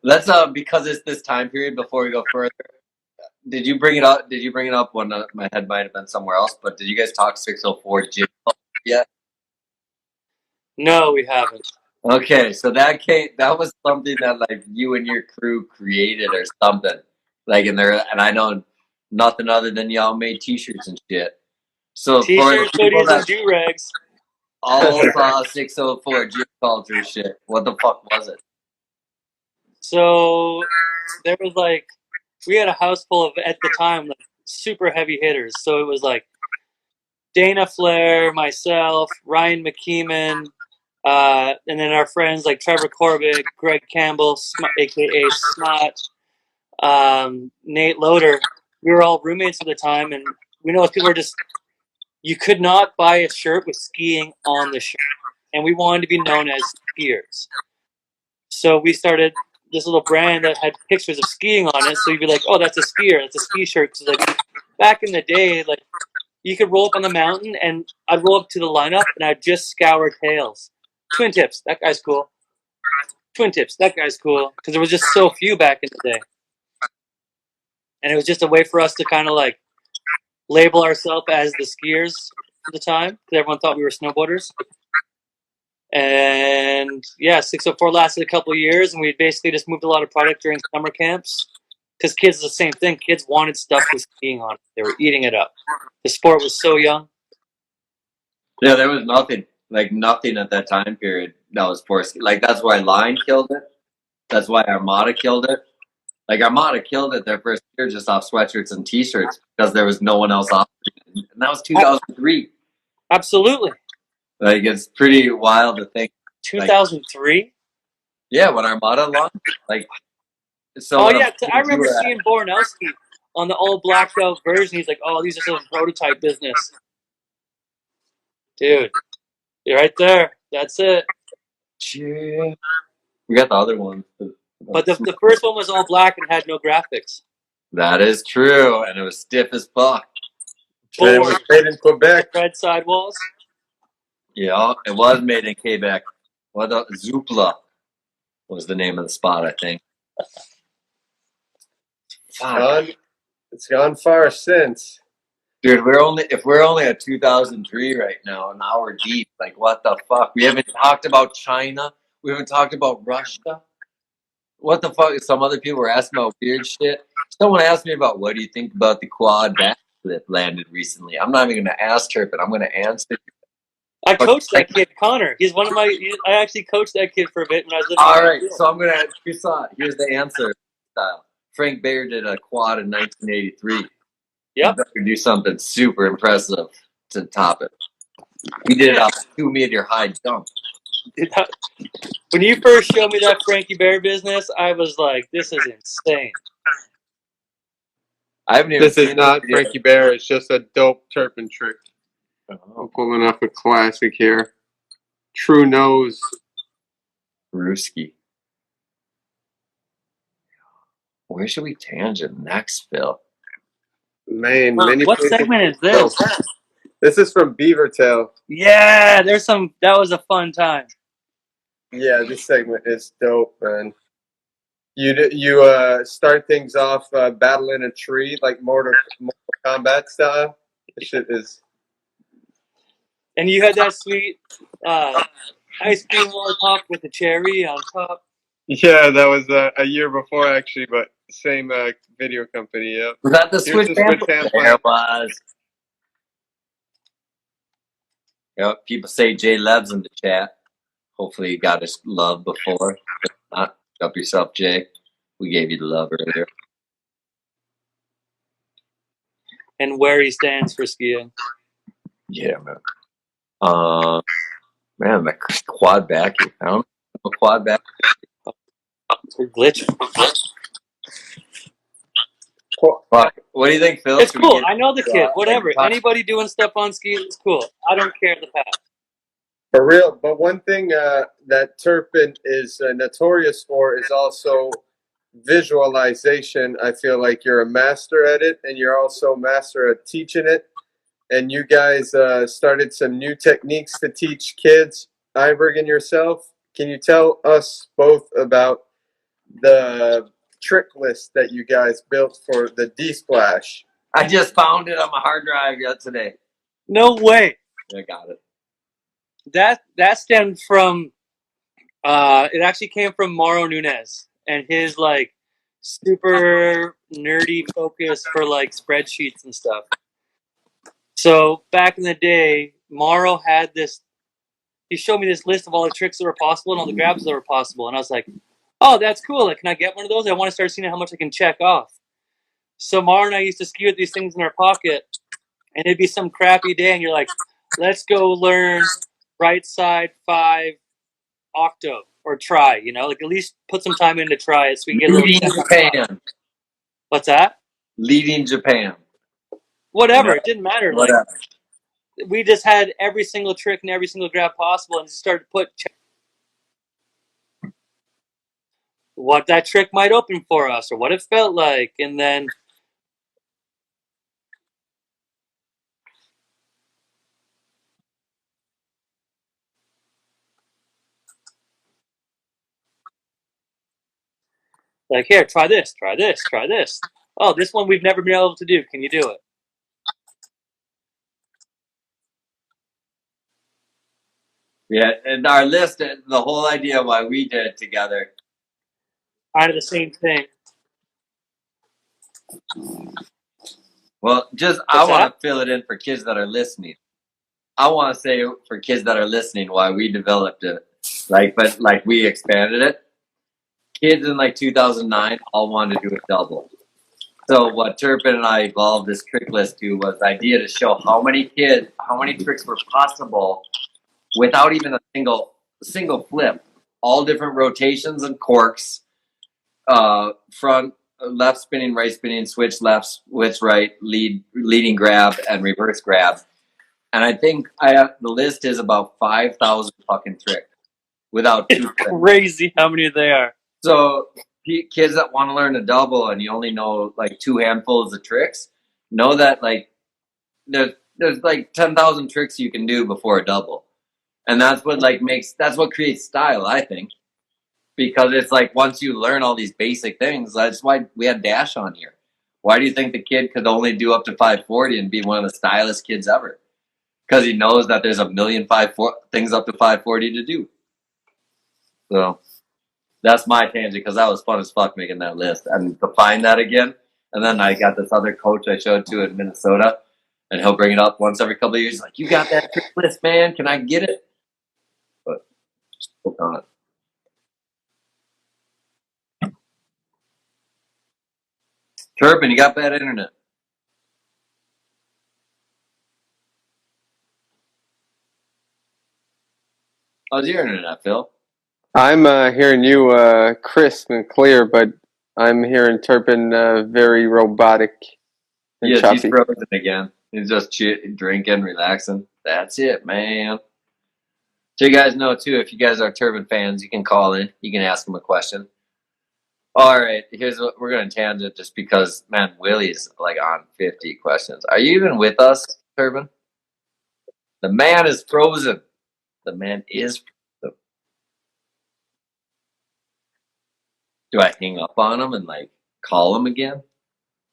Let's because it's this time period before we go further. Did you bring it up? Did you bring it up when my head might have been somewhere else? But did you guys talk 604 gym yet? No, we haven't. Okay, so that was something that like you and your crew created or something. Like and I know nothing other than y'all made T-shirts and shit. So T-shirts, hoodies, and do-rags. All 604 gym culture shit. What the fuck was it? So there was like, we had a house full of, at the time, like super heavy hitters. So it was like Dana Flair, myself, Ryan McKeeman, and then our friends like Trevor Corbett, Greg Campbell, aka Snot, Nate Loader. We were all roommates at the time, and we know people were just, you could not buy a shirt with skiing on the shirt. And we wanted to be known as skiers. So we started this little brand that had pictures of skiing on it. So you'd be like, oh, that's a skier. That's a ski shirt. Because like back in the day, like you could roll up on the mountain and I'd roll up to the lineup and I'd just scour tails. Twin tips. That guy's cool. Twin tips. That guy's cool. Because there was just so few back in the day. And it was just a way for us to kind of like label ourselves as the skiers at the time. Because everyone thought we were snowboarders. And yeah, 604 lasted a couple of years, and we basically just moved a lot of product during summer camps. Because kids, the same thing. Kids wanted stuff with skiing on it. They were eating it up. The sport was so young. Yeah, there was nothing at that time period that was for ski. Like that's why Line killed it. That's why Armada killed it. Like Armada killed it their first year just off sweatshirts and T-shirts because there was no one else off, and that was 2003. Absolutely. Like it's pretty wild to think. 2003. Like, yeah, when Armada launched, like. So oh yeah, I remember seeing Bornowski on the all blacked out version. He's like, "Oh, these are some prototype business." Dude, you're right there. That's it. Yeah. We got the other one. But the first one was all black and had no graphics. That is true, and it was stiff as fuck. And it was made in Quebec. Red sidewalls. Yeah, it was made in Quebec. What the Zoopla was the name of the spot, I think. It's gone far since. Dude, if we're only at 2003 right now, an hour deep, like what the fuck? We haven't talked about China. We haven't talked about Russia. What the fuck? Some other people were asking about weird shit. Someone asked me about what do you think about the quad backflip landed recently. I'm not even going to ask her, but I'm going to answer. I coached that kid, Connor. He's one of my. I actually coached that kid for a bit when I was living. All right, so I'm going to. Here's the answer. Frank Bayer did a quad in 1983. Yep. You better do something super impressive to top it. He did it off a 2-meter high jump. When you first showed me that Frankie Bear business, I was like, "This is insane." I haven't even. This is not Frankie Bear. It's just a dope Turpin trick. I'm pulling up a classic here. True nose. Ruski. Where should we tangent next, Phil? Man, what segment is this? This is from Beaver Tail. Yeah, there's some. That was a fun time. Yeah, this segment is dope, man. You start things off battling a tree like Mortal Kombat style. This shit is. And you had that sweet ice cream lollipop with the cherry on top. Yeah, that was a year before actually, but same video company. Yeah. Was that the Switch Hand? There it was. Yep, people say Jay Lev's in the chat. Hopefully you got his love before. If not, help yourself, Jay. We gave you the love earlier. And where he stands for skiing. Yeah, man. Man, my quad back. You found a quad back. Glitch. What do you think, Phil? It's cool. I know the kid. Whatever. Anybody doing stuff on skis is cool. I don't care the path. For real. But one thing that Turpin is notorious for is also visualization. I feel like you're a master at it, and you're also a master at teaching it. And you guys started some new techniques to teach kids. Iberg and yourself, can you tell us both about the trick list that you guys built for the D-Splash? I just found it on my hard drive today. No way. I got it. That stemmed from it actually came from Mauro Nunez and his like super nerdy focus for like spreadsheets and stuff. So back in the day, Mauro had this. He showed me this list of all the tricks that were possible and all the grabs that were possible, and I was like, "Oh, that's cool! Like, can I get one of those? I want to start seeing how much I can check off." So Mauro and I used to ski with these things in our pocket, and it'd be some crappy day, and you're like, "Let's go learn right side 5 octo or try." You know, like at least put some time in to try it so we can get a little. Leading Japan. What's that? Leading Japan. Whatever. It didn't matter. Whatever. Like, we just had every single trick and every single grab possible, and started to put what that trick might open for us or what it felt like, and then like, here, try this, try this, try this. Oh, this one we've never been able to do. Can you do it? Yeah, and our list, the whole idea why we did it together. Kind of the same thing. Well, I want to fill it in for kids that are listening. I want to say for kids that are listening why we developed it, but we expanded it. Kids in 2009 all wanted to do a double. So what Turpin and I evolved this trick list to was the idea to show how many tricks were possible without even a single flip. All different rotations and corks, front, left spinning, right spinning, switch left, switch right, leading grab, and reverse grab. And I think the list is about 5,000 fucking tricks without two. It's crazy how many they are. So kids that want to learn a double and you only know 2 handfuls of tricks, know that there's 10,000 tricks you can do before a double. And that's what that's what creates style, I think. Because it's once you learn all these basic things, that's why we had Dash on here. Why do you think the kid could only do up to 540 and be one of the stylish kids ever? Because he knows that there's a million things up to 540 to do. So that's my tangent, because that was fun as fuck making that list. And to find that again, And then I got this other coach I showed to in Minnesota, and he'll bring it up once every couple of years. He's like, you got that trick list, man. Can I get it? But still not. Turpin, you got bad internet. How's your internet, Phil? I'm hearing you crisp and clear, but I'm hearing Turpin very robotic and Yes, he's choppy. frozen again. He's just drinking, relaxing. That's it, man. So you guys know, too, if you guys are Turpin fans, you can call in. You can ask him a question. All right, here's what we're going to tangent just because, man, Willie's like on 50 questions. Are you even with us, Turpin? The man is frozen. The man is frozen. Do I hang up on him and like call him again?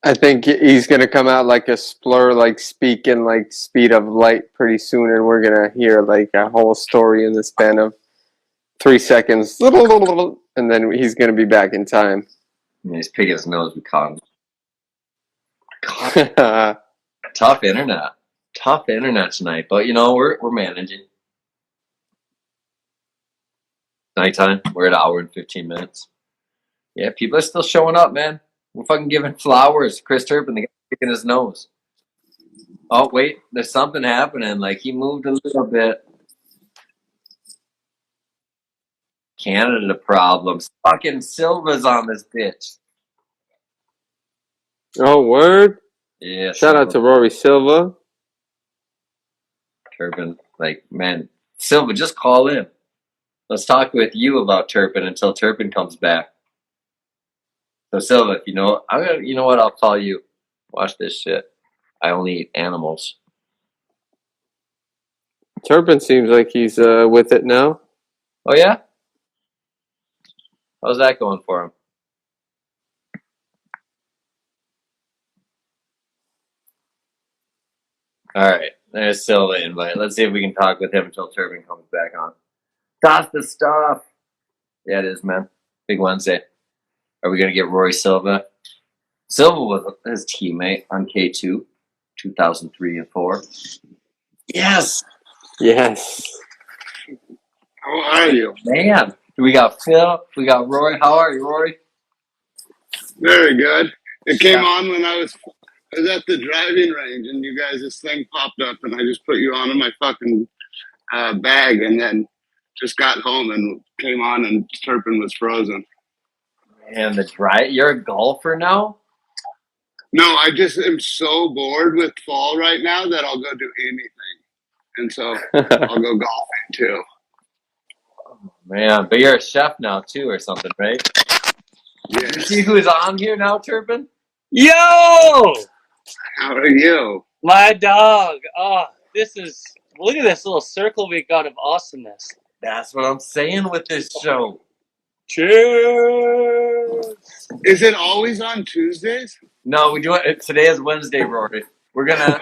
I think he's going to come out like a splur, like speaking like speed of light pretty soon, and we're going to hear like a whole story in the span of 3 seconds. And then he's going to be back in time. He's picking his nose. We caught him. Tough internet. Tough internet tonight, but you know, we're managing. Nighttime. We're at an hour and 15 minutes. Yeah, people are still showing up, man. We're fucking giving flowers. Chris Turpin, the guy picking his nose. Oh, wait, there's something happening. Like, he moved a little bit. Canada problems. Fucking Silva's on this bitch. Oh, word? Yeah. Shout out to Rory Silva. Turpin, like, man, Silva, just call in. Let's talk with you about Turpin until Turpin comes back. So Silva, if you know, you know what? I'll call you. Watch this shit. I only eat animals. Turpin seems like he's with it now. Oh yeah? How's that going for him? All right, there's Silva invite. Let's see if we can talk with him until Turpin comes back on. That's the stuff. Yeah, it is, man. Big Wednesday. Are we gonna get Rory Silva? Silva was his teammate on K2, 2003 and 4. Yes. Yes. How are you? Man, we got Phil. We got Rory. How are you, Rory? Very good. It came on when I was at the driving range, and you guys, this thing popped up, and I just put you on in my fucking bag, and then just got home and came on, and Turpin was frozen. And you're a golfer now? No, I just am so bored with fall right now that I'll go do anything, and so I'll go golfing too. Man, but you're a chef now too, or something, right? Yes. You see who's on here now, Turpin? Yo! How are you? My dog. Oh, look at this little circle we got of awesomeness. That's what I'm saying with this show. Cheers! Is it always on Tuesdays? No, we do it. Today is Wednesday, Rory. We're gonna.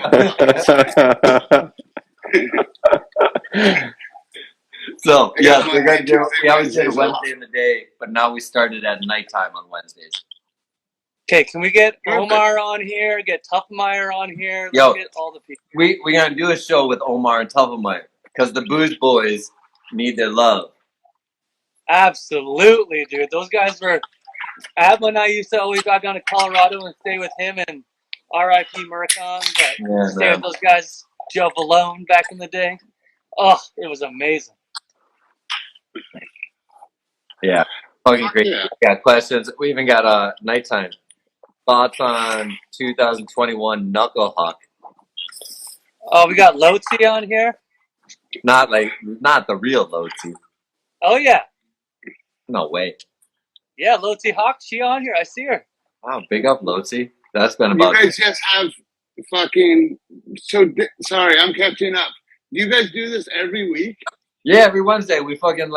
So yeah, we're gonna do. We always did Wednesday in the day, but now we started at nighttime on Wednesdays. Okay, can we get Omar on here? Get Tuffmeyer on here? Yo, get all the people. We're gonna do a show with Omar and Tuffmeyer because the Booze Boys need their love. Absolutely, dude. Those guys were. Abba and I used to always drive down to Colorado and stay with him and R.I.P. Murcon, but stay with those guys, Joe Valone back in the day. Oh, it was amazing. Yeah, fucking great. Yeah. We got questions. We even got nighttime thoughts on 2021 Knuckle Huck. Oh, we got Lotzi on here. Not the real Lotzi. Oh yeah. No way. Yeah, Lotzi Hawk, she on here. I see her. Wow, big up Lotzi. That's been about. You guys just have fucking. Sorry, I'm catching up. Do you guys do this every week? Yeah, every Wednesday. We fucking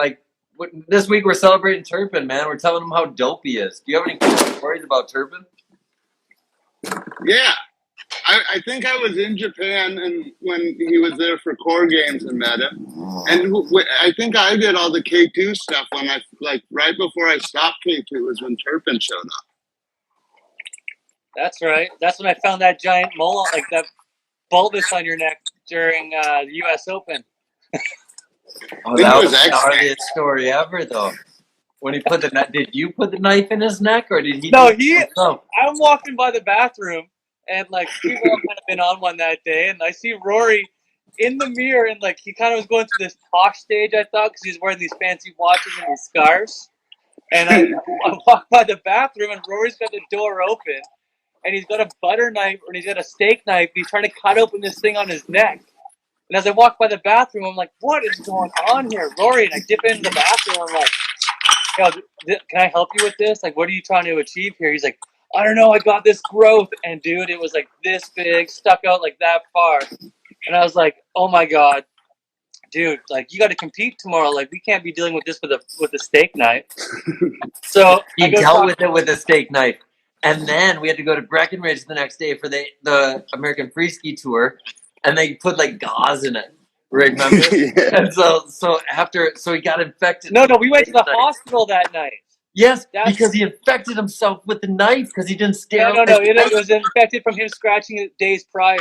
this week we're celebrating Turpin, man. We're telling him how dope he is. Do you have any cool stories about Turpin? Yeah. I think I was in Japan and when he was there for core games and met him. And I think I did all the K2 stuff when right before I stopped K2 was when Turpin showed up. That's right. That's when I found that giant mole, like that bulbous on your neck during the U.S. Open. Oh, that was the gnarliest story ever, though. When he put the knife, did you put the knife in his neck, or did he? No, do it himself? I'm walking by the bathroom, and like we've all kind of been on one that day, and I see Rory in the mirror, and like he kind of was going through this posh stage, I thought, because he's wearing these fancy watches and these scarves. And I walk by the bathroom, and Rory's got the door open, and he's got a butter knife, and he's got a steak knife, and he's trying to cut open this thing on his neck. And as I walk by the bathroom, I'm like, what is going on here, Rory? And I dip into the bathroom, I'm like, yo, can I help you with this? Like, what are you trying to achieve here? He's like, I don't know, I got this growth. And dude, it was like this big, stuck out like that far. And I was like, oh my God, dude, like you got to compete tomorrow. Like we can't be dealing with this with a steak knife. So he dealt with it with a steak knife. And then we had to go to Breckenridge the next day for the American Free Ski Tour. And they put like gauze in it. Remember? Yeah. And so he got infected. No, we went to the hospital that night. Yes, because he infected himself with the knife because he didn't sterilize. No. It was infected from him scratching it days prior.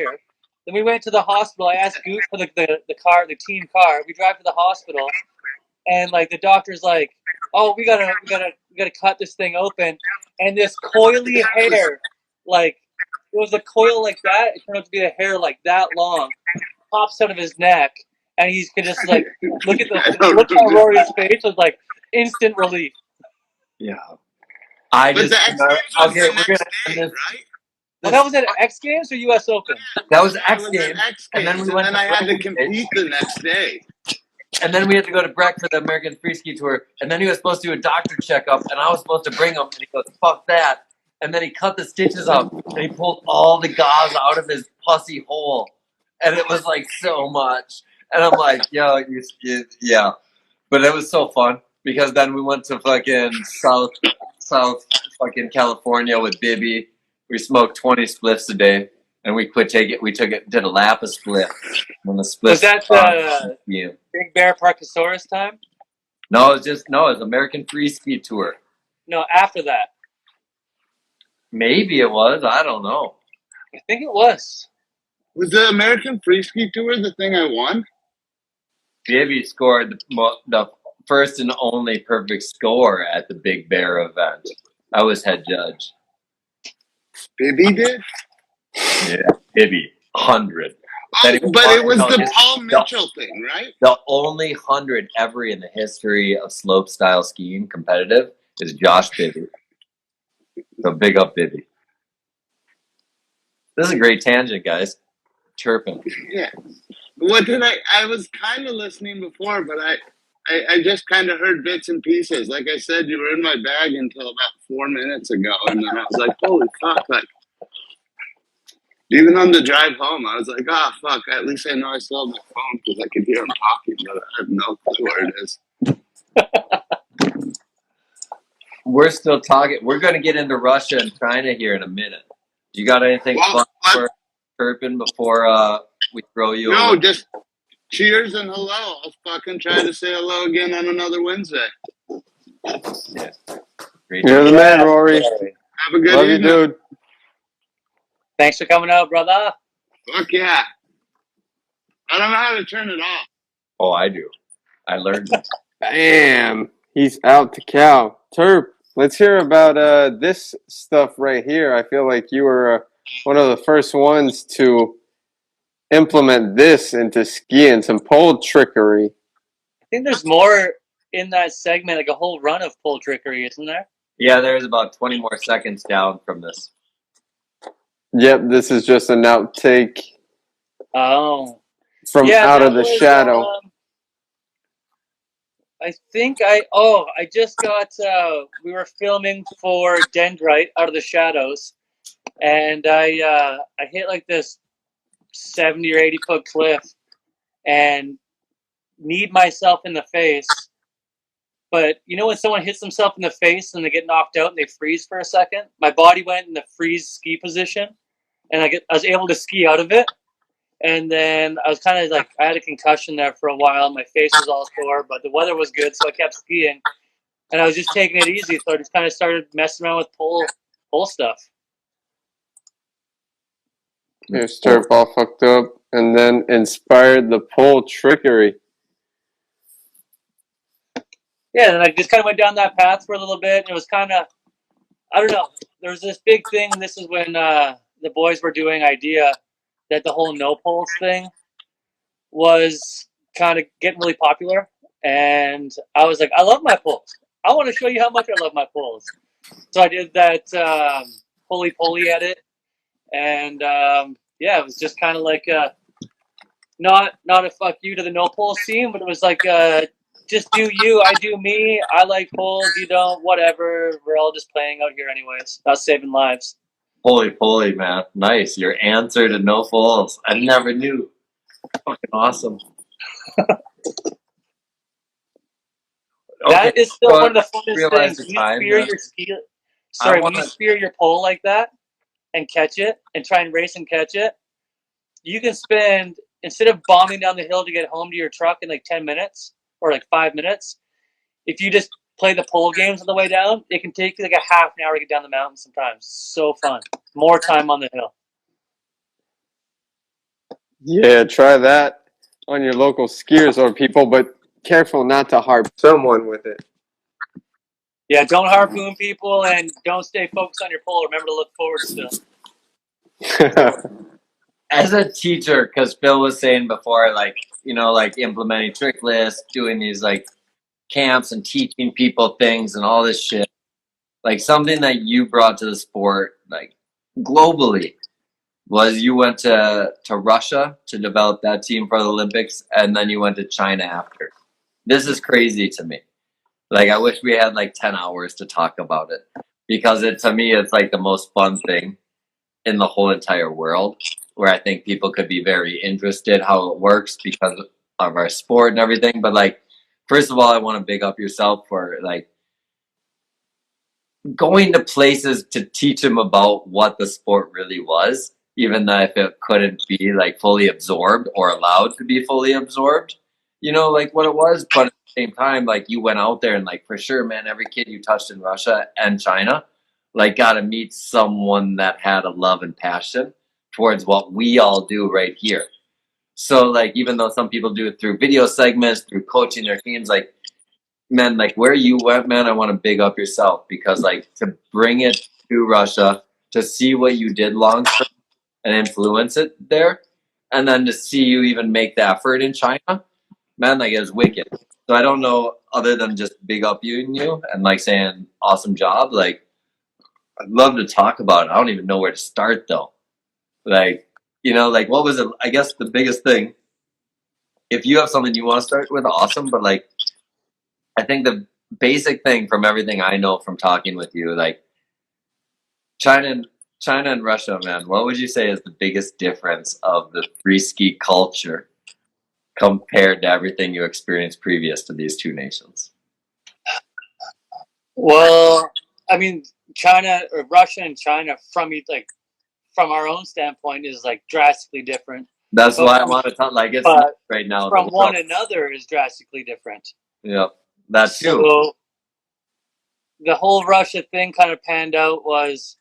Then we went to the hospital. I asked Goose for the team car. We drive to the hospital, and like the doctor's like, "Oh, we gotta cut this thing open." And this coily hair, like it was a coil like that. It turned out to be a hair like that long, pops out of his neck, and he's just like look on Rory's face was like instant relief. Yeah. But the X Games right? Well, that was at X Games or U.S. Open? That was X Games. And then I had to compete the next day. And then we had to go to Breck for the American Free Ski Tour. And then he was supposed to do a doctor checkup, and I was supposed to bring him. And he goes, fuck that. And then he cut the stitches up, and he pulled all the gauze out of his pussy hole. And it was like so much. And I'm like, yo, yeah. But it was so fun. Because then we went to fucking South fucking California with Bibby. We smoked 20 spliffs a day, and we did a lap of spliff. When the spliff was that the Big Bear Parkosaurus time? No, it was American Free Ski Tour. No, after that. Maybe it was. I don't know. I think it was. Was the American Free Ski Tour the thing I won? Bibby scored the first and only perfect score at the Big Bear event. I was head judge. Bibby did? Yeah, Bibby, 100. But it was the Paul Mitchell thing, right? The only 100 ever in the history of slope style skiing competitive is Josh Bibby. So big up Bibby. This is a great tangent, guys. Turpin. Yeah. What did I was kind of listening before, but I just kind of heard bits and pieces. Like I said, you were in my bag until about 4 minutes ago, and then I was like, holy fuck, like, even on the drive home, I was like, fuck, at least I know I still have my phone because I could hear him talking, but I have no clue where it is. We're still talking. We're going to get into Russia and China here in a minute. You got anything fun for Turpin before we throw you No, over? Just cheers and hello. I'll fucking try to say hello again on another Wednesday. Yeah. You're the man, Rory. Have a good Love evening. you, dude. Thanks for coming out, brother. Fuck yeah. I don't know how to turn it off. Oh, I do. I learned it. Bam. He's out to cow. Turp, let's hear about this stuff right here. I feel like you were one of the first ones to implement this into skiing, some pole trickery. I think there's more in that segment, like a whole run of pole trickery, isn't there? Yeah, there's about 20 more seconds down from this. Yep, this is just an outtake Oh. from Out of the Shadow. I think I just got, we were filming for Dendrite, Out of the Shadows, and I hit like this 70 or 80 foot cliff and kneed myself in the face. But you know when someone hits themselves in the face and they get knocked out and they freeze for a second? My body went in the freeze ski position, and I was able to ski out of it. And then I was kind of like, I had a concussion there for a while. My face was all sore, but the weather was good, so I kept skiing. And I was just taking it easy, so I just kind of started messing around with pole stuff. Here's Turp all fucked up, and then inspired the pole trickery. Yeah, and I just kind of went down that path for a little bit, and it was kind of, I don't know. There was this big thing. This is when the boys were doing idea that the whole no poles thing was kind of getting really popular, and I was like, I love my poles. I want to show you how much I love my poles. So I did that pulley pulley edit, and yeah, it was just kind of like not a fuck you to the no pole scene, but it was like just do you, I do me. I like poles, you don't, whatever. We're all just playing out here anyways, not saving lives. Holy, man. Nice. Your answer to no falls. I never knew. Fucking awesome. That is still one of the funnest realize things. the time, When man. you spear your pole like that and catch it and try and race and catch it, you can spend, instead of bombing down the hill to get home to your truck in like 10 minutes or like 5 minutes, if you just play the pole games on the way down, it can take you like a half an hour to get down the mountain sometimes. So fun. More time on the hill. Yeah, try that on your local skiers or people, but careful not to harp someone with it. Yeah, don't harpoon people and don't stay focused on your pole. Remember to look forward still. As a teacher, because Phil was saying before, like, like implementing trick lists, doing these like camps and teaching people things and all this shit, like something that you brought to the sport, like globally, was you went to Russia to develop that team for the Olympics, and then you went to China after. This is crazy to me. Like, I wish we had like 10 hours to talk about it, because to me, it's like the most fun thing in the whole entire world, where I think people could be very interested how it works because of our sport and everything. But like, first of all, I want to big up yourself for like going to places to teach them about what the sport really was, even though if it couldn't be like fully absorbed or allowed to be fully absorbed, like what it was. But at the same time, like you went out there and like, for sure, man, every kid you touched in Russia and China, like got to meet someone that had a love and passion towards what we all do right here. So like, even though some people do it through video segments, through coaching their teams, like, man, like where you went, man, I want to big up yourself, because like to bring it to Russia, to see what you did long term and influence it there, and then to see you even make the effort in China, man, like it was wicked. So I don't know, other than just big up you and like saying awesome job, like I'd love to talk about it. I don't even know where to start though. Like, like what was it? I guess the biggest thing, if you have something you want to start with, awesome. But like, I think the basic thing from everything I know from talking with you, like China and Russia, man, what would you say is the biggest difference of the free ski culture compared to everything you experienced previous to these two nations? Well, I mean, Russia and China from our own standpoint is like drastically different. That's why I want to talk, like it's right now. From one another is drastically different. Yep, that's too. So the whole Russia thing kind of panned out. Was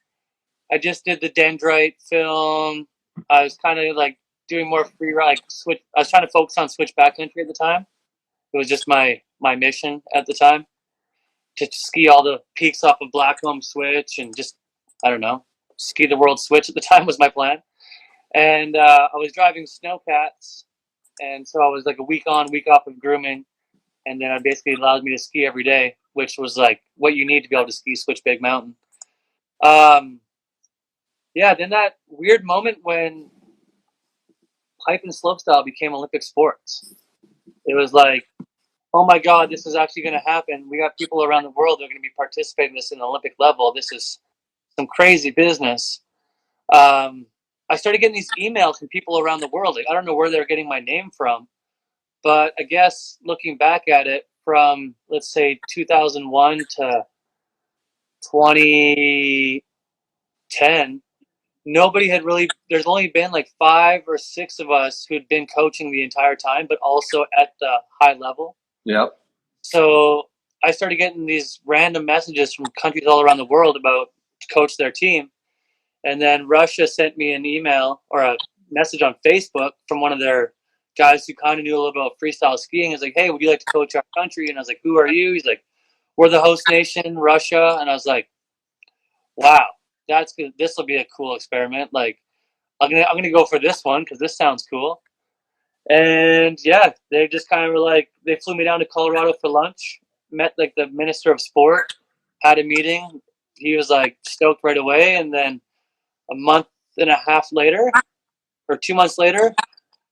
I just did the Dendrite film. I was kind of like doing more free ride, switch. I was trying to focus on switch backcountry at the time. It was just my mission at the time, to ski all the peaks off of Blackcomb Switch and just, I don't know, ski the world switch at the time was my plan. And I was driving snowcats, and so I was like a week on, week off of grooming, and then it basically allowed me to ski every day, which was like what you need to be able to ski Switch Big Mountain. Yeah, then that weird moment when pipe and slopestyle became Olympic sports. It was like, oh my God, this is actually going to happen. We got people around the world that are going to be participating in this in the Olympic level. This is some crazy business. I started getting these emails from people around the world. Like, I don't know where they're getting my name from, but I guess looking back at it from, let's say, 2001 to 2010, nobody had really, there's only been like 5 or 6 of us who had been coaching the entire time, but also at the high level. Yep. So I started getting these random messages from countries all around the world about to coach their team. And then Russia sent me an email or a message on Facebook from one of their guys who kind of knew a little about freestyle skiing. He's like, hey, would you like to coach our country? And I was like, who are you? He's like, we're the host nation, Russia. And I was like, wow, that's good. This will be a cool experiment. Like, I'm gonna go for this one because this sounds cool. And yeah, they just kind of were like, they flew me down to Colorado for lunch, met like the minister of sport, had a meeting. He was like stoked right away. And then a month and a half later, or 2 months later,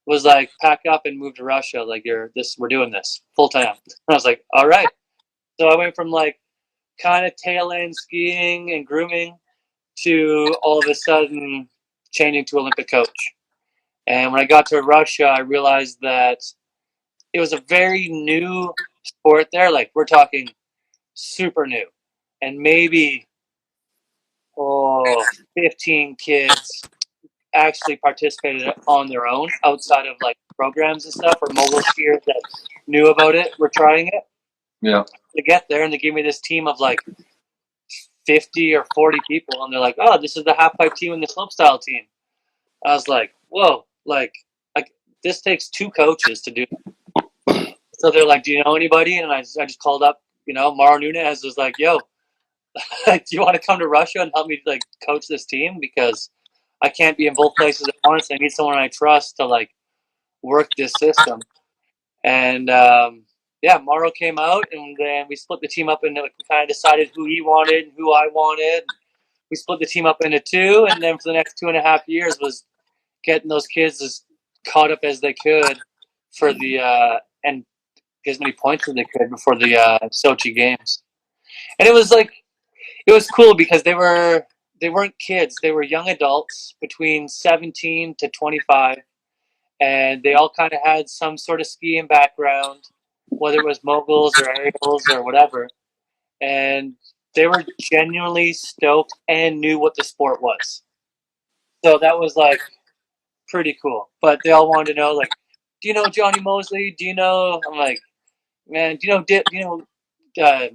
was like, pack up and move to Russia. Like, we're doing this full time. And I was like, all right. So I went from like kind of tail end skiing and grooming to all of a sudden changing to Olympic coach. And when I got to Russia, I realized that it was a very new sport there. Like, we're talking super new. And maybe 15 kids actually participated on their own outside of like programs and stuff, or mogul skiers that knew about it were trying it. Yeah. To get there, and they gave me this team of like 50 or 40 people, and they're like, oh, this is the half pipe team and the slopestyle team. I was like, whoa, like this takes 2 coaches to do. So they're like, do you know anybody? And I just called up, Mauro Nunez was like, yo, do you want to come to Russia and help me like coach this team? Because I can't be in both places at once. I need someone I trust to like work this system. And yeah, Mauro came out, and then we split the team up into, like, we kind of decided who he wanted and who I wanted. We split the team up into 2, and then for the next 2.5 years was getting those kids as caught up as they could for the and get as many points as they could before the Sochi games. And it was cool because they weren't kids, they were young adults between 17 to 25, and they all kind of had some sort of skiing background, whether it was moguls or aerials or whatever. And they were genuinely stoked and knew what the sport was. So that was like pretty cool. But they all wanted to know, like, do you know Johnny Mosley? Do you know? I'm like, man, do you know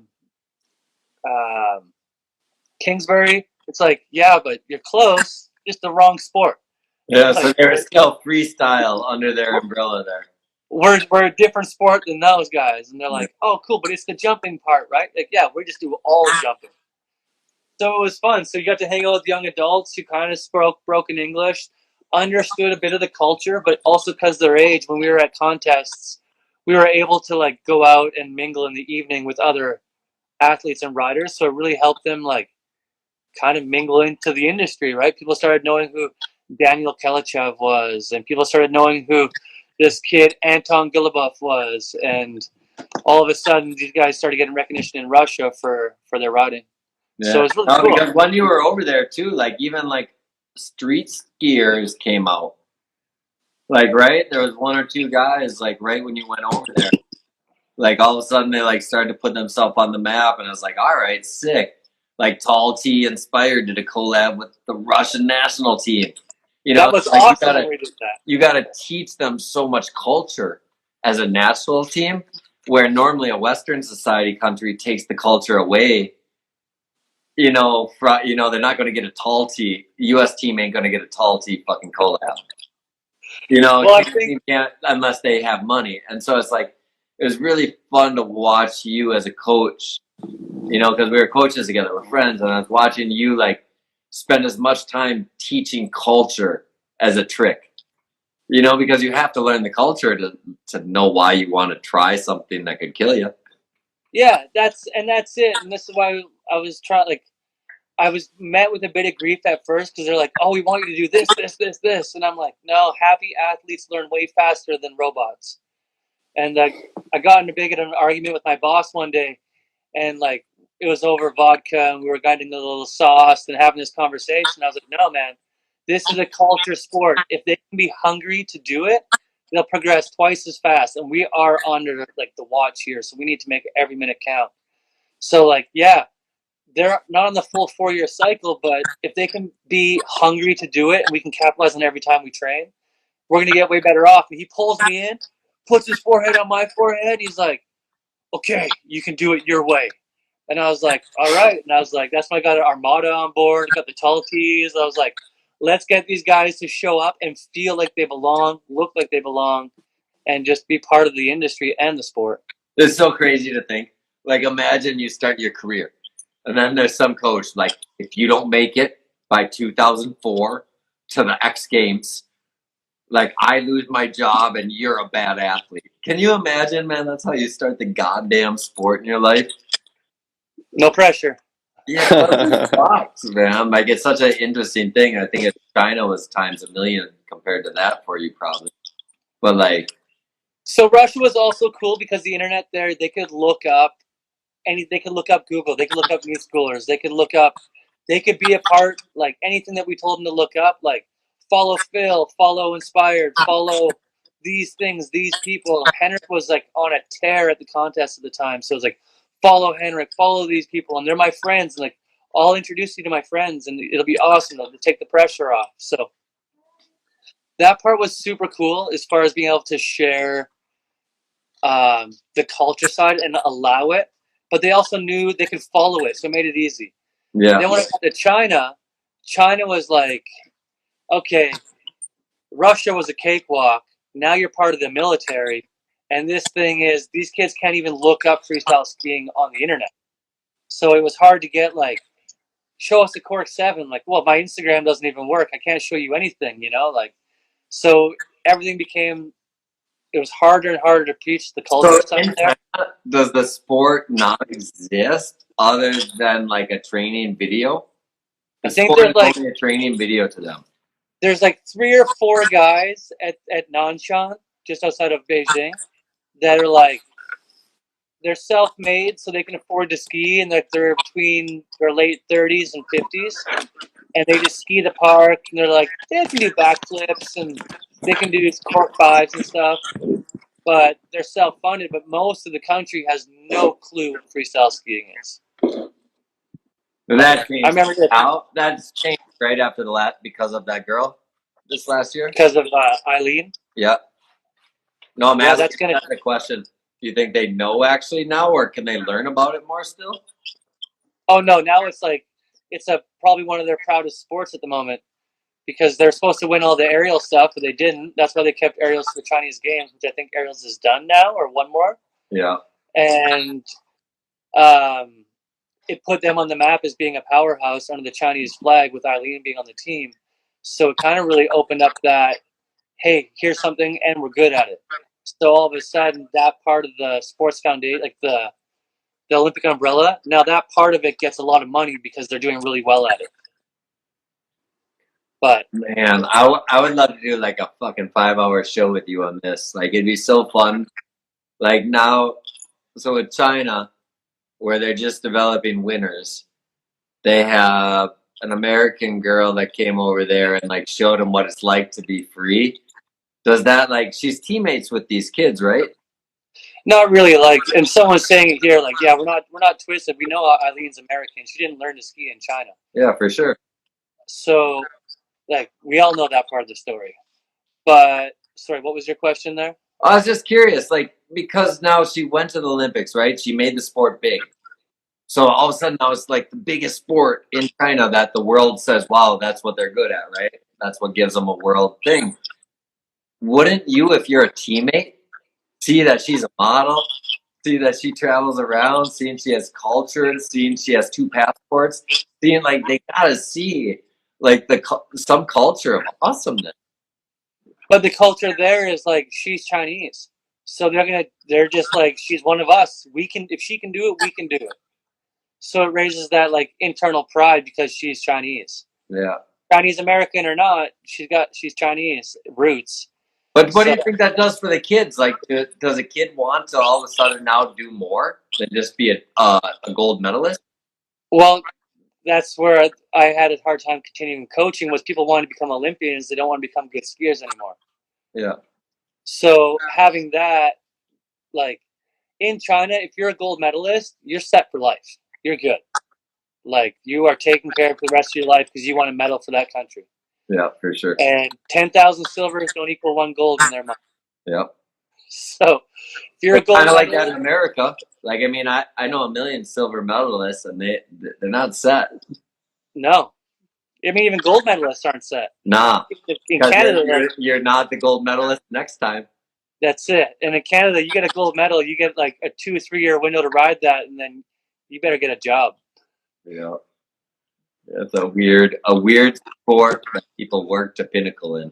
Kingsbury? It's like, yeah, but you're close, just the wrong sport. Yeah, Like, so they were still freestyle under their umbrella there. We're a different sport than those guys. And they're like, oh, cool, but it's the jumping part, right? Like, yeah, we just do all jumping. So it was fun. So you got to hang out with young adults who kind of spoke broken English, understood a bit of the culture, but also because their age, when we were at contests, we were able to like go out and mingle in the evening with other athletes and riders. So it really helped them like kind of mingle into the industry, right? People started knowing who Daniel Kelichev was, and people started knowing who this kid Anton Gilabov was, and all of a sudden these guys started getting recognition in Russia for their riding. Yeah. So it's really cool. Because when you were over there too, like even like street skiers came out. Like, right? There was 1 or 2 guys like right when you went over there. Like all of a sudden they like started to put themselves on the map, and I was like, all right, sick. Like Tall T Inspired did a collab with the Russian national team. That was like awesome when we did that. You got to teach them so much culture as a national team, where normally a Western society country takes the culture away. They're not going to get a Tall T. U.S. team ain't going to get a Tall T fucking collab. Well, I think you can't unless they have money. And so it's like, it was really fun to watch you as a coach, because we were coaches together, we're friends, and I was watching you like spend as much time teaching culture as a trick, because you have to learn the culture to know why you want to try something that could kill you. Yeah, that's it. And this is why I was I was met with a bit of grief at first because they're like, oh, we want you to do this. And I'm like, no, happy athletes learn way faster than robots. And I got in a big argument with my boss one day, and like it was over vodka, and we were getting a little sauce and having this conversation. I was like, no, man, this is a culture sport. If they can be hungry to do it, they'll progress twice as fast. And we are under like the watch here, so we need to make every minute count. So like, yeah, they're not on the full 4-year cycle, but if they can be hungry to do it and we can capitalize on every time we train, we're going to get way better off. And he pulls me in, puts his forehead on my forehead. He's like, okay, you can do it your way. And I was like, all right. And I was like, that's when I got Armada on board, got the tall tees. I was like, let's get these guys to show up and feel like they belong, look like they belong, and just be part of the industry and the sport. It's so crazy to think. Like, imagine you start your career, and then there's some coach, like, if you don't make it by 2004 to the X Games, like, I lose my job and you're a bad athlete. Can you imagine, man? That's how you start the goddamn sport in your life. No pressure. Yeah, it sucks, man. Like, it's such an interesting thing. I think if China was times a million compared to that for you, probably. But like, so Russia was also cool because the internet there, they could look up they could look up Google, they could look up new schoolers, they could be a part, like anything that we told them to look up, like follow Phil, follow Inspired, follow these things, these people. Henrik was like on a tear at the contest at the time, so it was like follow Henrik, follow these people, and they're my friends, and like I'll introduce you to my friends, and it'll be awesome to take the pressure off. So that part was super cool as far as being able to share the culture side and allow it, but they also knew they could follow it, so it made it easy. yeah. Then when I got to China was like, okay, Russia was a cakewalk. Now you're part of the military, and this thing is these kids can't even look up freestyle skiing on the internet. So it was hard to get like, show us a Cork 7. Like, well, my Instagram doesn't even work. I can't show you anything, like. So everything became. It was harder and harder to preach the culture side there. Does the sport not exist other than like a training video? I think there's like only a training video to them. There's like 3 or 4 guys at Nanshan, just outside of Beijing, that are like they're self-made, so they can afford to ski, and they're between their late 30s and 50s, and they just ski the park, and they're like they can do backflips and they can do cork 5s and stuff. But they're self-funded, but most of the country has no clue what freestyle skiing is. And that changed. I remember that's changed right after because of that girl this last year. Because of Eileen. Yeah. No, I'm asking that's gonna. The question. Do you think they know actually now, or can they learn about it more still? Oh no! Now it's like probably one of their proudest sports at the moment. Because they're supposed to win all the aerial stuff, but they didn't. That's why they kept aerials for the Chinese games, which I think aerials is done now, or one more. Yeah. And it put them on the map as being a powerhouse under the Chinese flag, with Eileen being on the team. So it kind of really opened up that, hey, here's something, and we're good at it. So all of a sudden, that part of the sports foundation, like the Olympic umbrella, now that part of it gets a lot of money because they're doing really well at it. But man, I would love to do like a fucking 5-hour show with you on this. Like, it'd be so fun. Like now, so with China, where they're just developing winners, they have an American girl that came over there and like showed them what it's like to be free. Does that, like, she's teammates with these kids, right? not really. Like, and someone's saying it here, like, yeah, we're not twisted. We know Eileen's American. She didn't learn to ski in China. Yeah, for sure. So, like, we all know that part of the story. But, sorry, what was your question there? I was just curious, like, because now she went to the Olympics, right? She made the sport big. So all of a sudden now it's like the biggest sport in China that the world says, wow, that's what they're good at, right? That's what gives them a world thing. Wouldn't you, if you're a teammate, see that she's a model, see that she travels around, seeing she has culture, seeing she has 2 passports, seeing like they gotta see like some culture of awesomeness. But the culture there is like, she's Chinese, so they're just like, she's one of us. We can, if she can do it, we can do it. So it raises that like internal pride because she's Chinese. Yeah. Chinese American or not, she's Chinese roots. But what do you think that does for the kids? Like, does a kid want to all of a sudden now do more than just be a gold medalist? Well, that's where I had a hard time continuing coaching, was people wanting to become Olympians. They don't want to become good skiers anymore. Yeah. So having that, like, in China, if you're a gold medalist, you're set for life. You're good. Like, you are taken care of for the rest of your life because you want a medal for that country. Yeah, for sure. And 10,000 silvers don't equal 1 gold in their mind. Yeah. So if you're a gold kind of like medalist, that in America. Like, I mean, I know a million silver medalists, and they're not set. No. I mean, even gold medalists aren't set. Nah, In because Canada, you're not the gold medalist next time. that's it. And in Canada, you get a gold medal, you get like a 2 or 3 year window to ride that, and then you better get a job. Yeah, it's a weird sport that people work to pinnacle in.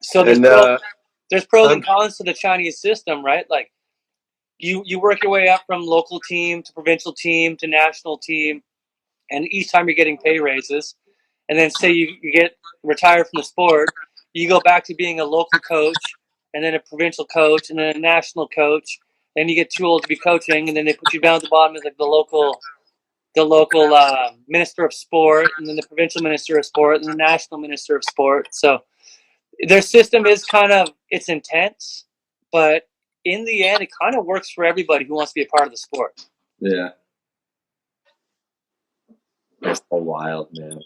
So there's pros and cons to the Chinese system, right? Like you work your way up from local team to provincial team to national team, and each time you're getting pay raises. And then say you get retired from the sport, you go back to being a local coach, and then a provincial coach, and then a national coach. Then you get too old to be coaching, and then they put you down at the bottom as like the local minister of sport, and then the provincial minister of sport, and the national minister of sport. So their system is it's intense, but in the end, it kind of works for everybody who wants to be a part of the sport. Yeah, it's so wild, man.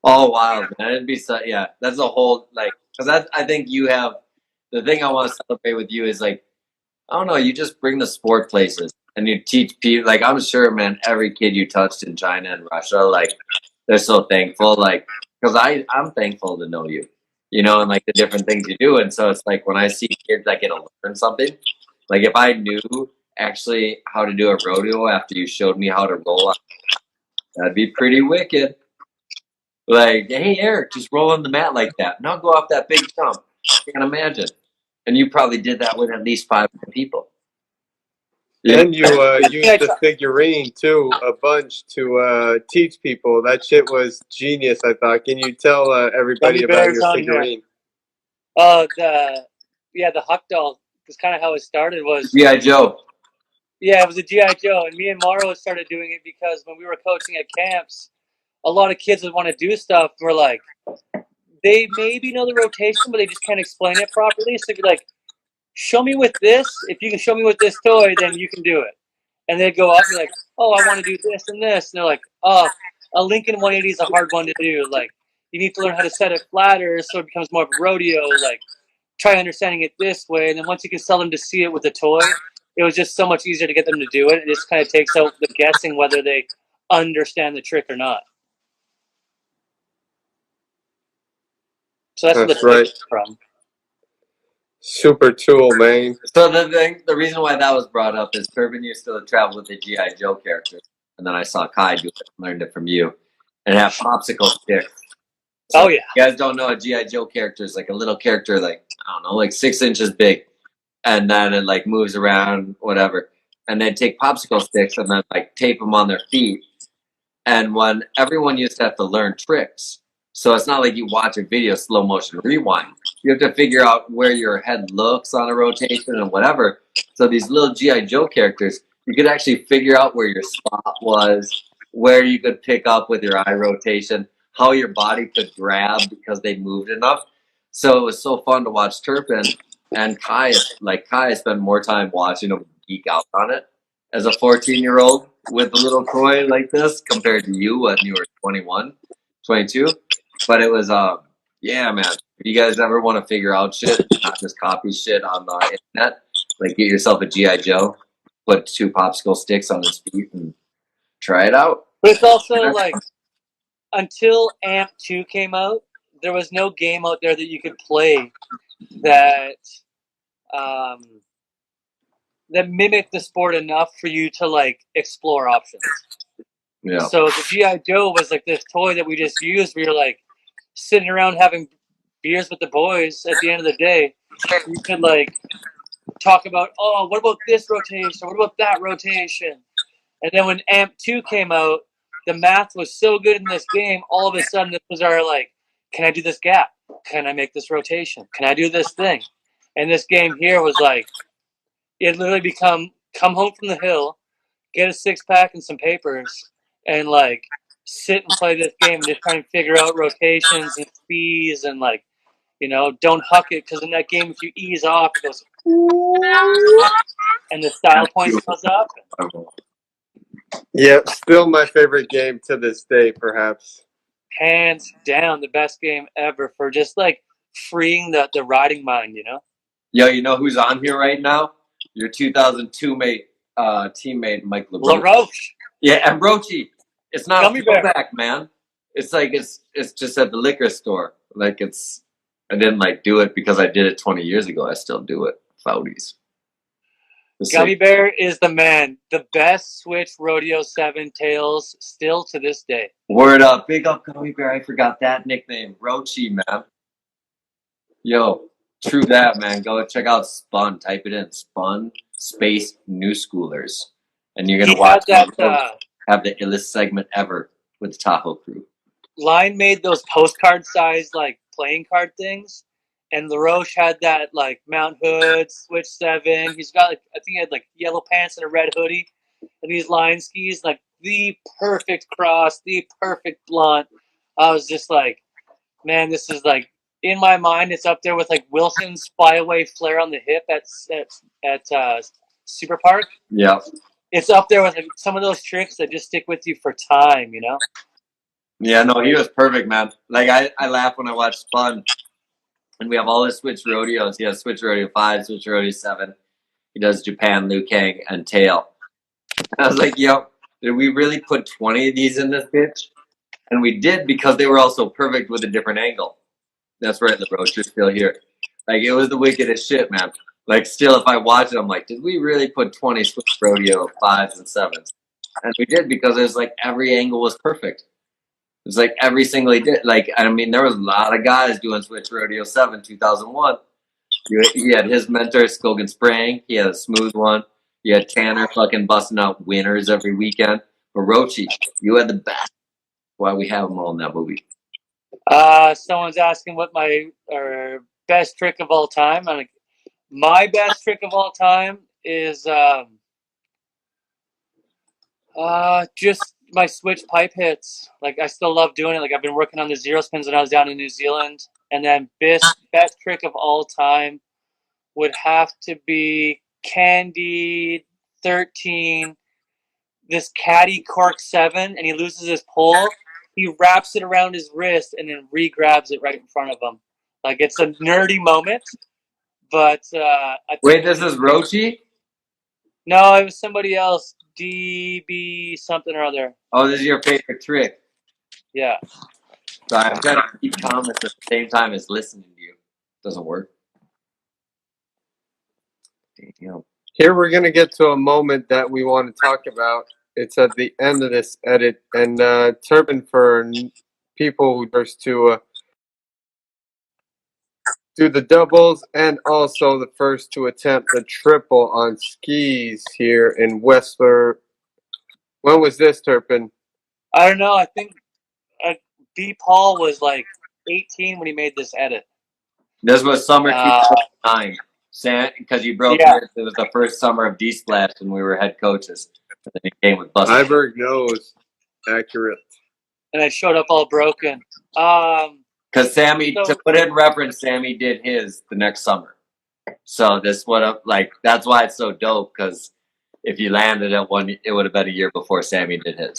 All wild, man. It'd be so, yeah. That's a whole, like, because I think you have, the thing I want to celebrate with you is, like, I don't know, you just bring the sport places and you teach people. Like, I'm sure, man, every kid you touched in China and Russia, like, they're so thankful. Like, because I'm thankful to know you, and like the different things you do. And so it's like when I see kids that get to learn something, like if I knew actually how to do a rodeo after you showed me how to roll, that'd be pretty wicked. Like, hey, Eric, just roll on the mat like that. Now go off that big jump. I can't imagine. And you probably did that with at least 5 people. And you used the figurine, too, a bunch to teach people. That shit was genius, I thought. Can you tell everybody about your figurine? The Huck doll was kind of how it started. Was G.I. Joe. Yeah, it was a G.I. Joe. And me and Morrow started doing it because when we were coaching at camps, a lot of kids would want to do stuff. We're like, they maybe know the rotation, but they just can't explain it properly. So if you're like, show me with this. If you can show me with this toy, then you can do it. And they'd go up and be like, oh, I want to do this and this. And they're like, oh, a Lincoln 180 is a hard one to do. Like, you need to learn how to set it flatter so it becomes more of a rodeo. Like, try understanding it this way. And then once you can sell them to see it with a toy, it was just so much easier to get them to do it. It just kind of takes out the guessing whether they understand the trick or not. So that's where the right. from. Super tool, man. So the reason why that was brought up is Turpin used to travel with the G.I. Joe character. And then I saw Kai do it, learned it from you. And have popsicle sticks. So oh, yeah. If you guys don't know, a G.I. Joe character is like a little character, like, I don't know, like 6 inches big. And then it like moves around, whatever. And then take popsicle sticks and then like tape them on their feet. And when everyone used to have to learn tricks. So it's not like you watch a video, slow motion rewind. You have to figure out where your head looks on a rotation and whatever. So these little G.I. Joe characters, you could actually figure out where your spot was, where you could pick up with your eye rotation, how your body could grab because they moved enough. So it was so fun to watch Turpin and Kai. Like Kai spent more time watching him geek out on it as a 14-year-old with a little toy like this compared to you when you were 21, 22. But it was, yeah, man. If you guys ever want to figure out shit, not just copy shit on the internet, like get yourself a G.I. Joe, put 2 popsicle sticks on his feet and try it out. But it's also like, until AMP 2 came out, there was no game out there that you could play that that mimicked the sport enough for you to like explore options. Yeah. So the G.I. Joe was like this toy that we just used. We were like sitting around having beers with the boys at the end of the day. You could like talk about, oh, what about this rotation? What about that rotation? And then when AMP 2 came out, the math was so good in this game, all of a sudden this was our like, can I do this gap? Can I make this rotation? Can I do this thing? And this game here was like, it literally come home from the hill, get a 6-pack and some papers, and like sit and play this game and just try and figure out rotations and speeds and like, don't huck it because in that game if you ease off it goes and the style points goes up. Yeah, still my favorite game to this day, perhaps. Hands down the best game ever for just like freeing the riding mind, Yo, you know who's on here right now? Your 2002 mate, teammate Mike LaRoche. LaRoche. Yeah, and Brochi. It's not Gummy a bear. throwback, man. It's like it's just at the liquor store. Like I didn't like do it because I did it 20 years ago. I still do it. Foudies. Gummy Bear is the man. The best Switch Rodeo 7 tails still to this day. Word up. Big up Gummy Bear. I forgot that nickname. Rochi, man. Yo, true that, man. Go check out Spun. Type it in. Spun space New Schoolers. And you're going to watch that have the illest segment ever with the Tahoe crew. Line made those postcard size like playing card things. And LaRoche had that like Mount Hood, Switch 7. He's got like, I think he had like yellow pants and a red hoodie. And these line skis, like the perfect cross, the perfect blunt. I was just like, man, this is like, in my mind, it's up there with like Wilson's flyaway flare on the hip at Super Park. Yeah. It's up there with like, some of those tricks that just stick with you for time, you know? Yeah, no, he was perfect, man. Like I laugh when I watch Spun. And we have all his Switch rodeos. He has Switch Rodeo 5, Switch Rodeo 7. He does Japan, Liu Kang, and Tail. And I was like, yo, did we really put 20 of these in this bitch? And we did because they were all so perfect with a different angle. That's right, LaRoche, you're still here. Like, it was the wickedest shit, man. Like, still, if I watch it, I'm like, did we really put 20 Switch Rodeo 5s and 7s? And we did because it was like every angle was perfect. It was like every single he did. Like, I mean, there was a lot of guys doing Switch Rodeo 7, 2001. He had his mentor, Skogan Sprang. He had a smooth one. You had Tanner fucking busting out winners every weekend. But Rochi, you had the best. Why we have them all in that movie. Someone's asking what my best trick of all time. I'm like, my best trick of all time is just my switch pipe hits. Like, I still love doing it. Like, I've been working on the zero spins when I was down in New Zealand. And then best trick of all time would have to be Candy 13, this caddy cork 7, and he loses his pole. He wraps it around his wrist and then re-grabs it right in front of him. Like, it's a nerdy moment, but wait, this is Rochi? No, it was somebody else. DB something or other. Oh, this is your favorite trick. Yeah. Sorry, I'm trying to keep comments at the same time as listening to you. Doesn't work. Damn. Here we're going to get to a moment that we want to talk about. It's at the end of this edit. And Turpin, for people who first to do the doubles and also the first to attempt the triple on skis here in Whistler. When was this, Turpin? I don't know. I think B. Paul was like 18 when he made this edit. This was summer 2009. Because you broke it. It was the first summer of D-Splash when we were head coaches. And then he came with Buster. Iberg knows. Accurate. And I showed up all broken. Because Sammy, to put it in reference, Sammy did his the next summer. So this would have, like, that's why it's so dope, because if you landed at one, it would have been a year before Sammy did his.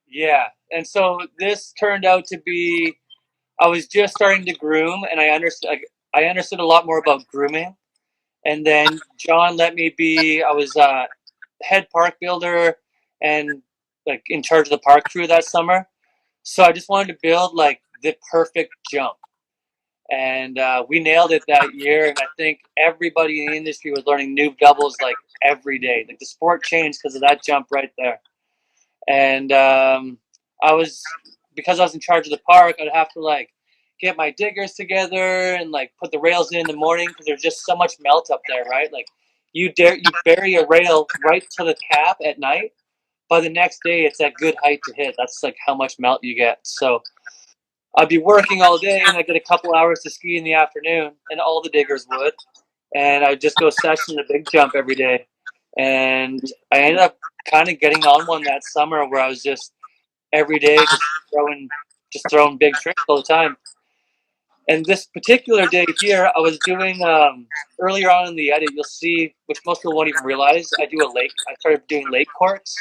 Yeah. And so this turned out to be, I was just starting to groom, and I understood a lot more about grooming. And then John let me be, I was head park builder and like in charge of the park crew that summer. So I just wanted to build like the perfect jump. And we nailed it that year. And I think everybody in the industry was learning new doubles like every day. Like the sport changed because of that jump right there. And because I was in charge of the park, I'd have to like get my diggers together and like put the rails in the morning because there's just so much melt up there, right? Like you bury a rail right to the cap at night. By the next day, it's at good height to hit. That's like how much melt you get. So I'd be working all day and I'd get a couple hours to ski in the afternoon, and all the diggers would. And I'd just go session the big jump every day. And I ended up kind of getting on one that summer where I was just every day just throwing big tricks all the time. And this particular day here, I was doing earlier on in the edit, you'll see, which most people won't even realize, I started doing lake corks.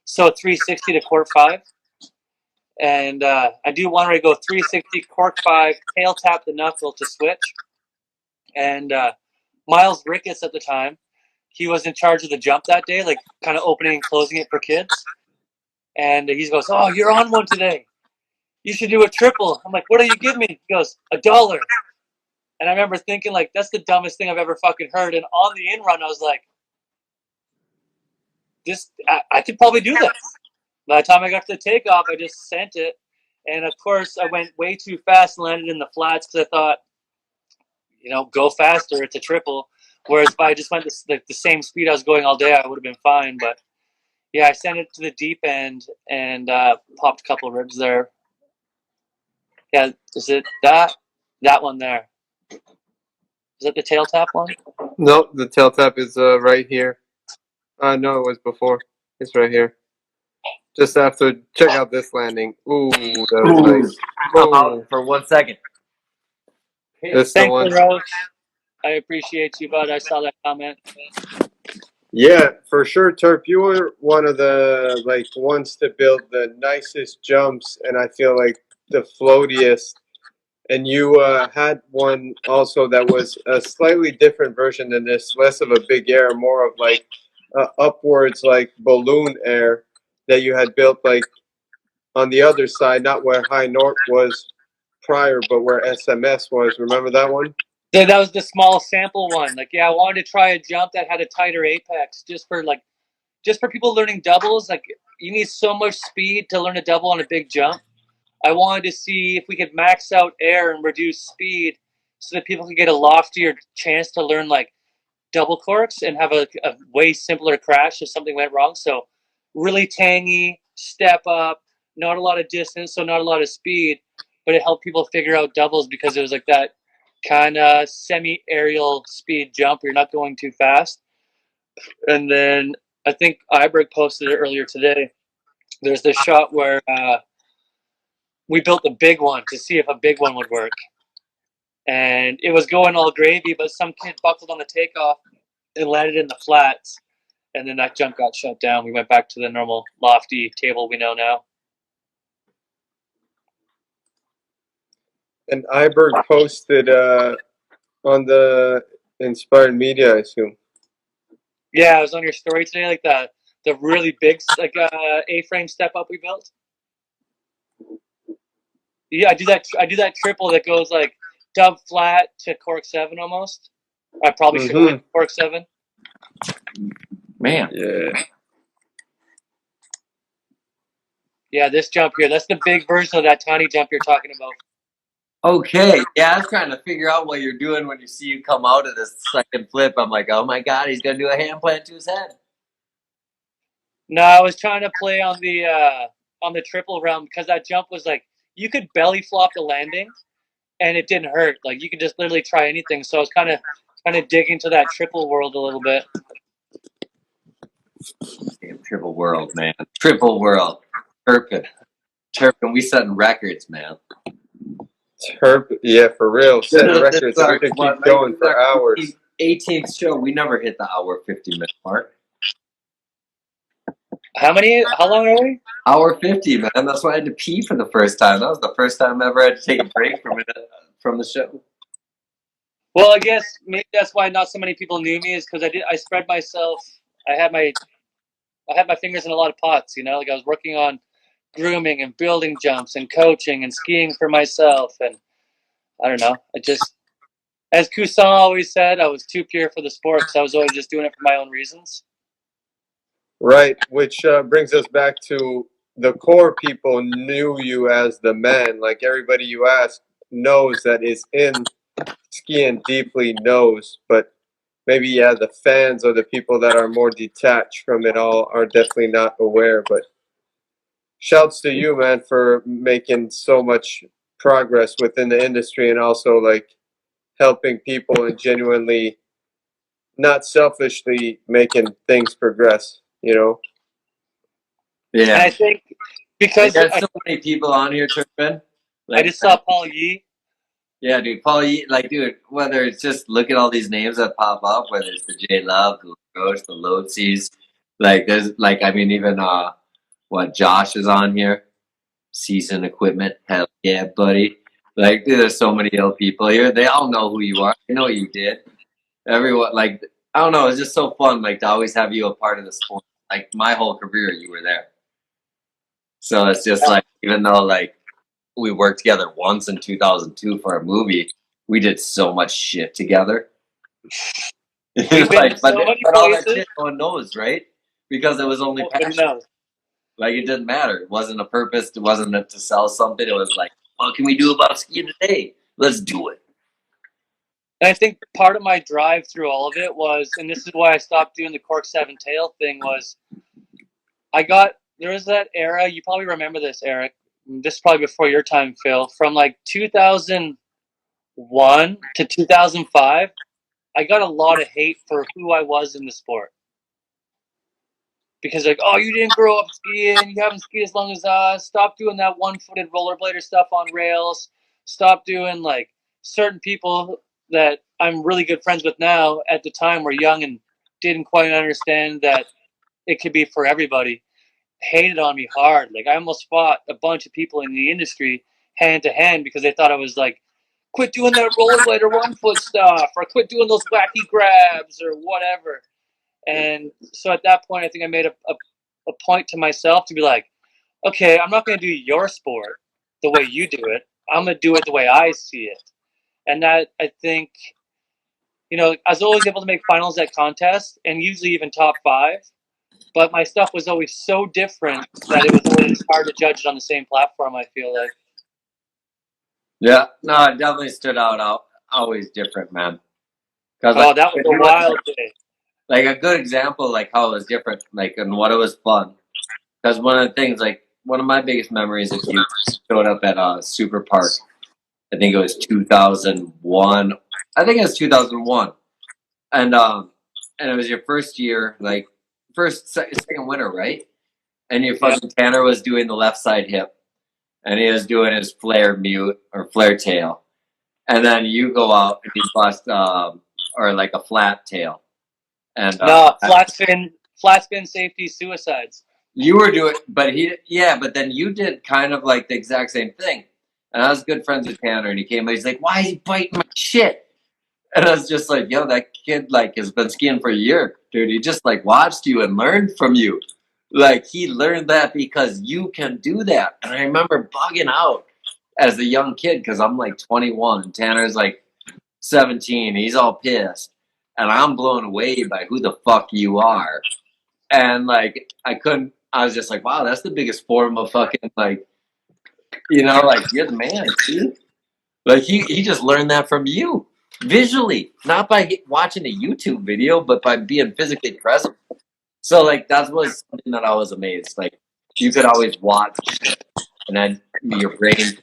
So 360 to cork 5. And I do one where I go 360, cork 5, tail tap the knuckle to switch. And Miles Ricketts at the time, he was in charge of the jump that day, like kind of opening and closing it for kids. And he goes, "Oh, you're on one today. You should do a triple." I'm like, "What do you give me?" He goes, $1. And I remember thinking, like, that's the dumbest thing I've ever fucking heard. And on the in run, I was like, I could probably do this. By the time I got to the takeoff, I just sent it. And of course, I went way too fast and landed in the flats because I thought, go faster. It's a triple. Whereas if I just went the same speed I was going all day, I would have been fine. But yeah, I sent it to the deep end and popped a couple of ribs there. Yeah, is it that one there? Is that the tail tap one? No, the tail tap is right here. No, it was before. It's right here. Just after, check out this landing. Ooh, that was nice. Boom. For 1 second. This Thank one. you, Roach. I appreciate you, bud. I saw that comment. Yeah, for sure, Turp. You were one of the ones to build the nicest jumps, and I feel like the floatiest. And you had one also that was a slightly different version than this, less of a big air, more of upwards balloon air that you had built on the other side, not where High North was prior, but where SMS was. Remember that one? Yeah, that was the small sample one. I wanted to try a jump that had a tighter apex just for people learning doubles. Like, you need so much speed to learn a double on a big jump. I wanted to see if we could max out air and reduce speed so that people could get a loftier chance to learn double corks and have a way simpler crash if something went wrong. So really tangy, step up, not a lot of distance, so not a lot of speed, but it helped people figure out doubles because it was like that kind of semi-aerial speed jump where you're not going too fast. And then I think Iberg posted it earlier today. There's this shot where we built the big one to see if a big one would work. And it was going all gravy, but some kid buckled on the takeoff and landed in the flats. And then that jump got shut down. We went back to the normal lofty table we know now. And Iberg posted on the Inspired Media, I assume. Yeah, I was on your story today, the really big A-frame step up we built. Yeah, I do that triple that goes dub flat to cork 7 almost. I probably should have went cork 7. Man. Yeah. Yeah, this jump here, that's the big version of that tiny jump you're talking about. Okay. Yeah, I was trying to figure out what you're doing when you see you come out of this second flip. I'm like, oh my God, he's going to do a hand plant to his head. No, I was trying to play on the triple realm because that jump was you could belly flop the landing and it didn't hurt. You could just literally try anything. So I was kind of digging to that triple world a little bit. Damn, triple world, man. Triple world. Turpin, we setting records, man. Yeah, for real. Setting records. We could keep going for hours. 18th show, we never hit the hour 50-minute mark. How long are we? Hour 50, man. That's why I had to pee for the first time. That was the first time I ever had to take a break from the show. Well, I guess maybe that's why not so many people knew me, is because I spread myself. I had my fingers in a lot of pots, I was working on grooming and building jumps and coaching and skiing for myself. And I don't know. As Cousin always said, I was too pure for the sport because I was always just doing it for my own reasons. Right, which brings us back to the core people knew you as the man. Everybody you ask knows that is in skiing deeply knows, but maybe, the fans or the people that are more detached from it all are definitely not aware. But shouts to you, man, for making so much progress within the industry and also helping people and genuinely, not selfishly, making things progress. Yeah. And I think because there's so many people on here, Turpin. I just saw Paul Yee. Yeah, dude. Paul Yee, dude, whether it's just look at all these names that pop up, whether it's the J Love, the Ghost, the Lotsies, there's even Josh is on here. Season Equipment, hell yeah, buddy. Dude, there's so many ill people here. They all know who you are. They know what you did. Everyone, I don't know. It's just so fun, like to always have you a part of the sport. Like my whole career, you were there. So it's just like, even though like we worked together once in 2002 for a movie, we did so much shit together. We've been Like, so many but all that places. shit no one knows, right? Because it was only Who passion. knows? Like it didn't matter. It wasn't a purpose. It wasn't to sell something. It was like, what can we do about skiing today? Let's do it. And I think part of my drive through all of it was, and this is why I stopped doing the Cork 7 tail thing, was there was that era, you probably remember this, Eric. This is probably before your time, Phil. From like 2001 to 2005, I got a lot of hate for who I was in the sport. Because like, oh, you didn't grow up skiing, you haven't skied as long as us, stop doing that one-footed rollerblader stuff on rails, stop doing like certain people that I'm really good friends with now at the time were young and didn't quite understand that it could be for everybody. Hated on me hard. Like I almost fought a bunch of people in the industry hand to hand because they thought I was like, quit doing that rollerblader 1-foot stuff, or quit doing those wacky grabs or whatever. And so at that point, I think I made a point to myself to be like, okay, I'm not going to do your sport the way you do it. I'm going to do it the way I see it. And that, I think, I was always able to make finals at contests and usually even top 5. But my stuff was always so different that it was always hard to judge it on the same platform, I feel like. Yeah, no, it definitely stood out. Always different, man. Oh, Like, that was a wild day. Like a good example, like how it was different, like and what it was fun. Because one of the things, like one of my biggest memories is you showed up at Super Park. I think it was 2001. I think it was 2001, and it was your first year, like second winter, right? And your fucking Tanner was doing the left side hip, and he was doing his flare mute or flare tail, and then you go out and you bust or like a flat tail. And no, flat spin safety suicides. You were doing, but then you did kind of like the exact same thing. And I was good friends with Tanner, and he came, and he's like, "Why is he biting my shit?" And I was just like, "Yo, that kid like has been skiing for a year, dude. He just like watched you and learned from you. Like he learned that because you can do that." And I remember bugging out as a young kid because I'm like 21, Tanner's like 17. He's all pissed. And I'm blown away by who the fuck you are. And like, I was just like, wow, that's the biggest form of fucking like, like you're the man, dude. Like he just learned that from you visually, not by watching a YouTube video, but by being physically present. So like, that was something that I was amazed. Like you could always watch and then your brain,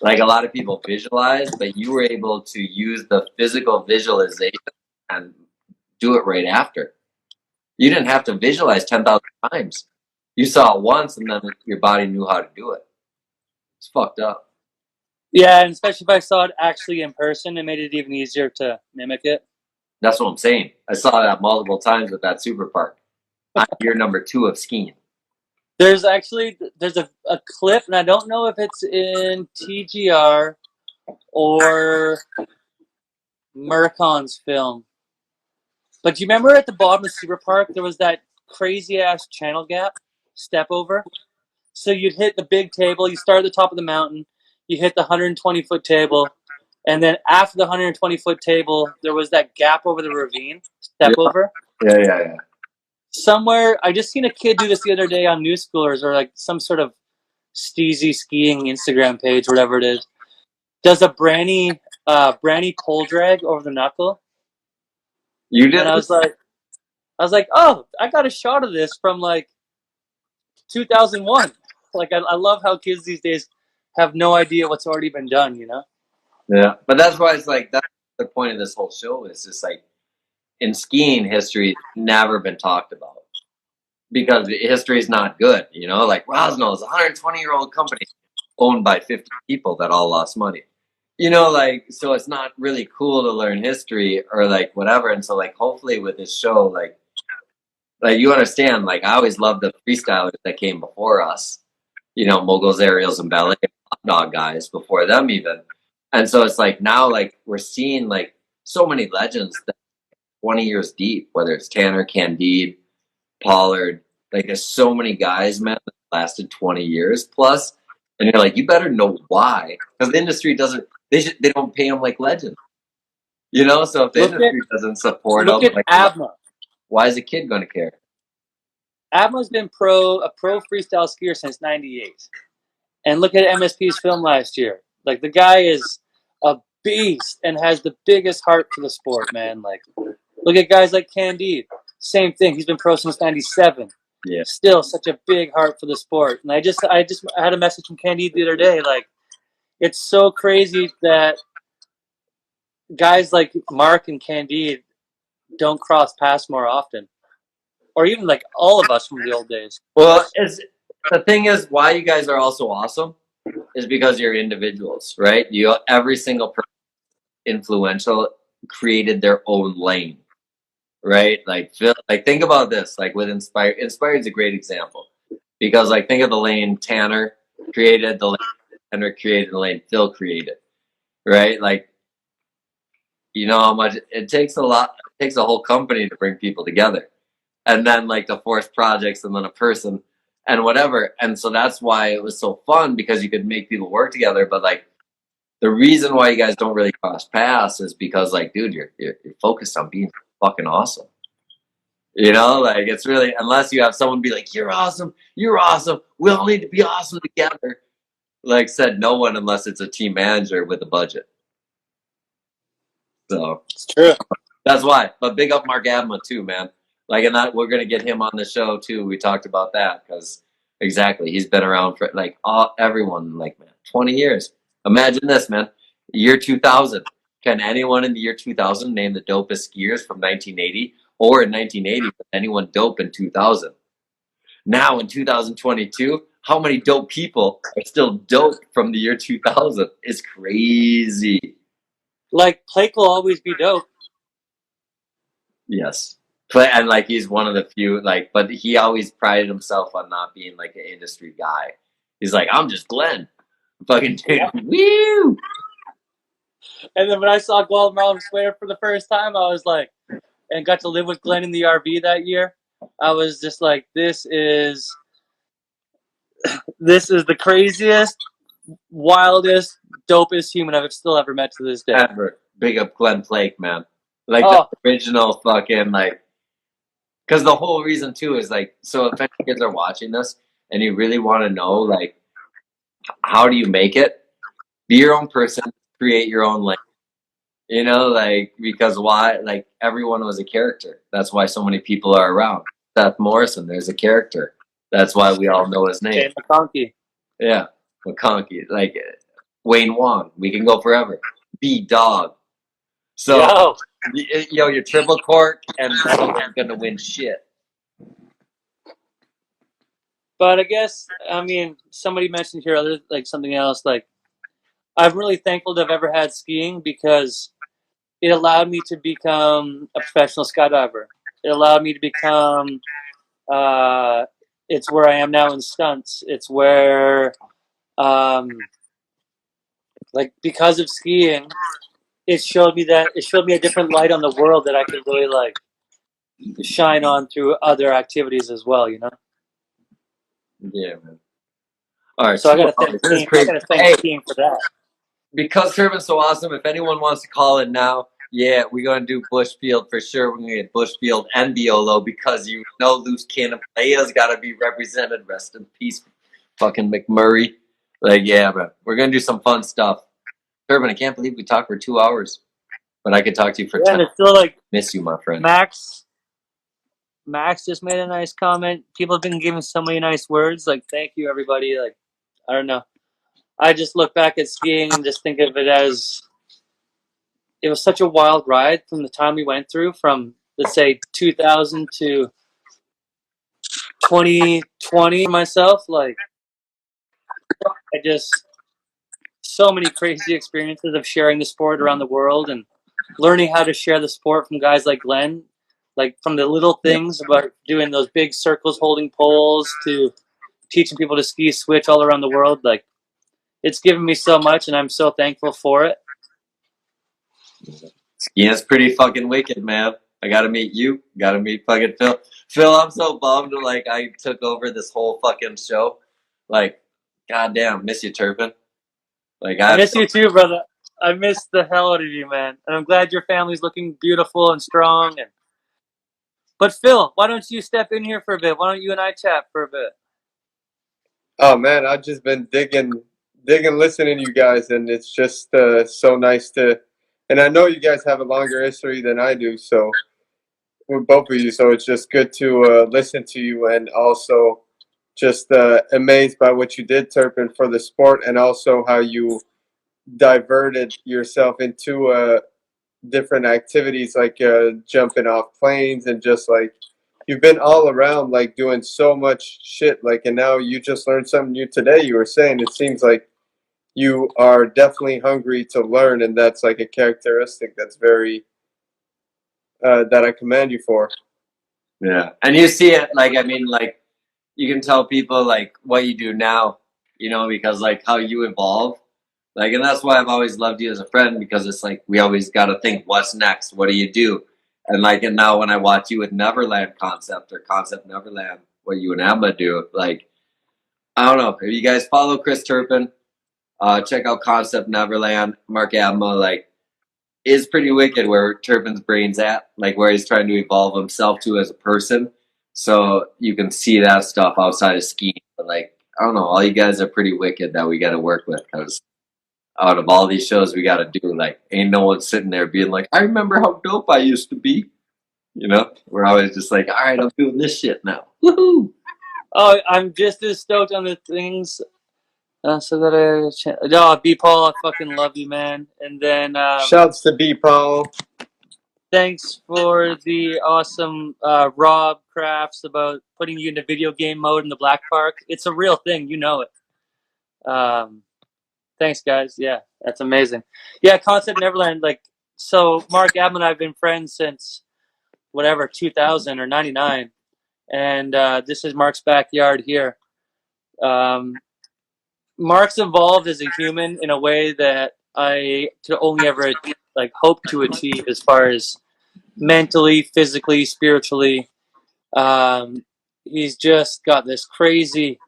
like a lot of people visualize, but you were able to use the physical visualization and do it right after. You didn't have to visualize 10,000 times. You saw it once, and then your body knew how to do it. It's fucked up. Yeah, and especially if I saw it actually in person, it made it even easier to mimic it. That's what I'm saying. I saw that multiple times with that Super Park. I'm year number 2 of skiing. There's a clip, and I don't know if it's in TGR or Murcon's film. But do you remember at the bottom of Super Park, there was that crazy-ass channel gap step over? So you'd hit the big table, you start at the top of the mountain, you hit the 120-foot table, and then after the 120-foot table, there was that gap over the ravine, step over. Yeah. Somewhere, I just seen a kid do this the other day on New Schoolers or like some sort of steezy skiing Instagram page, whatever it is. Does a Branny pole drag over the knuckle. You did? And I was like, oh, I got a shot of this from like 2001. Like, I love how kids these days have no idea what's already been done, Yeah, but that's why it's like, that's the point of this whole show is just like, in skiing history, it's never been talked about. Because history is not good, like Rosno is a 120-year-old company owned by 50 people that all lost money. Like, so it's not really cool to learn history or like whatever. And so like, hopefully with this show, like you understand, like I always loved the freestylers that came before us, moguls, aerials, and ballet, hot dog guys before them even. And so it's like now, like we're seeing like so many legends that 20 years deep, whether it's Tanner, Candide, Pollard. Like, there's so many guys, man, that lasted 20 years plus. And you're like, you better know why. Because the industry doesn't, they don't pay them like legends. You know, so if the industry doesn't support them, Look at like, Abma. why is a kid going to care? Abma's been a pro freestyle skier since '98, and look at MSP's film last year. Like, the guy is a beast and has the biggest heart for the sport, man. Like, look at guys like Candide. Same thing. He's been pro since '97. Yeah. Still such a big heart for the sport. And I had a message from Candide the other day. Like, it's so crazy that guys like Mark and Candide don't cross paths more often. Or even like all of us from the old days. Well, the thing is, why you guys are also awesome is because you're individuals, right? Every single person influential created their own lane, right? Like Phil, like think about this, like with Inspire. Inspire is a great example because, like, think of the lane Tanner created, the lane Henrik created, the lane Phil created, right? Like, you know how much it takes it takes a whole company to bring people together. And then, like, the force projects and then a person and whatever. And so that's why it was so fun, because you could make people work together. But, like, the reason why you guys don't really cross paths is because, like, dude, you're focused on being fucking awesome. You know, like, it's really, unless you have someone be like, you're awesome, we all need to be awesome together. Like said, no one, unless it's a team manager with a budget. So it's true. That's why. But big up Mark Abma too, man. Like, and that we're gonna get him on the show too. We talked about that because exactly, he's been around for like everyone, like, man, 20 years. Imagine this, man. Year 2000. Can anyone in the year 2000 name the dopest skiers from 1980, or in 1980? Was anyone dope in 2000? Now in 2022, how many dope people are still dope from the year 2000? It's crazy. Like, Blake will always be dope. Yes. And, like, he's one of the few, like, but he always prided himself on not being, like, an industry guy. He's like, I'm just Glenn. Fucking dude. Woo! And then when I saw Gold Marlon Square for the first time, I was like, and got to live with Glenn in the RV that year, I was just like, this is the craziest, wildest, dopest human I've still ever met to this day. Ever. Big up Glenn Flake, man. Like, the original fucking, like, because the whole reason too is, like, so if any kids are watching this and you really want to know, like, how do you make it? Be your own person, create your own lane. You know, like, because why? Like, everyone was a character. That's why so many people are around. Seth Morrison, there's a character. That's why we all know his name. Jay McConkey. Yeah, McConkey. Like, Wayne Wong. We can go forever. B-Dog. So, you're triple cork and you're going to win shit. But I guess, I mean, somebody mentioned here something else. Like, I'm really thankful to have ever had skiing because it allowed me to become a professional skydiver. It allowed me to become, it's where I am now in stunts. It's where, like, because of skiing, it showed me a different light on the world that I could really, like, shine on through other activities as well, you know? Yeah, man. All right. So I got to thank skiing for that. Because Turpin's so awesome, if anyone wants to call in now, yeah, we're going to do Bushfield for sure. We're going to get Bushfield and Biolo because, you know, Loose Cannon Playa's got to be represented. Rest in peace, fucking McMurray. Like, yeah, bro. We're going to do some fun stuff. Turpin, I can't believe we talked for 2 hours. But I could talk to you for 10. And it's still like, miss you, my friend. Max just made a nice comment. People have been giving so many nice words. Like, thank you, everybody. Like, I don't know. I just look back at skiing and just think of it as, it was such a wild ride from the time we went through, from, let's say, 2000 to 2020 myself. Like, so many crazy experiences of sharing the sport around the world and learning how to share the sport from guys like Glenn, like, from the little things about doing those big circles, holding poles, to teaching people to ski switch all around the world. Like, it's given me so much, and I'm so thankful for it. Skiing's pretty fucking wicked, man. I gotta meet you. Gotta meet fucking Phil. Phil, I'm so bummed. Like, I took over this whole fucking show. Like, goddamn, miss you, Turpin. Like, I miss you too, brother. I miss the hell out of you, man. And I'm glad your family's looking beautiful and strong. But Phil, why don't you step in here for a bit? Why don't you and I chat for a bit? Oh man, I've just been digging, listening to you guys, and it's just so nice to. And I know you guys have a longer history than I do, so with both of you, so it's just good to listen to you, and also just amazed by what you did, Turpin, for the sport, and also how you diverted yourself into different activities like jumping off planes and just like you've been all around like doing so much shit like, and now you just learned something new today. You were saying it seems like you are definitely hungry to learn, and that's like a characteristic that's very that I commend you for. Yeah, and you see it. Like, I mean, like, you can tell people like what you do now, you know, because like how you evolve. Like, and that's why I've always loved you as a friend, because it's like we always got to think, what's next? What do you do? And like, and now when I watch you with Neverland Concept or Concept Neverland, what you and Emma do, like, I don't know. If you guys follow Chris Turpin, check out Concept Neverland. Mark Abma, like, is pretty wicked where Turpin's brain's at, like where he's trying to evolve himself to as a person. So you can see that stuff outside of skiing. But like, I don't know, all you guys are pretty wicked that we got to work with, because out of all these shows we got to do, like, ain't no one sitting there being like, I remember how dope I used to be. You know, we're always just like, all right, I'm doing this shit now. Woohoo! Oh, I'm just as stoked on the things. So that B Paul, I fucking love you, man. And then Shouts to B Paul. thanks for the awesome Rob Crafts about putting you into video game mode in the Black Park. It's a real thing, you know it. Thanks, guys. Yeah, that's amazing. Yeah, Concept Neverland. Like, so Mark Abman and I have been friends since whatever 2000 or 99, and this is Mark's backyard here. Mark's evolved as a human in a way that I could only ever like hope to achieve, as far as mentally, physically, spiritually. He's just got this crazy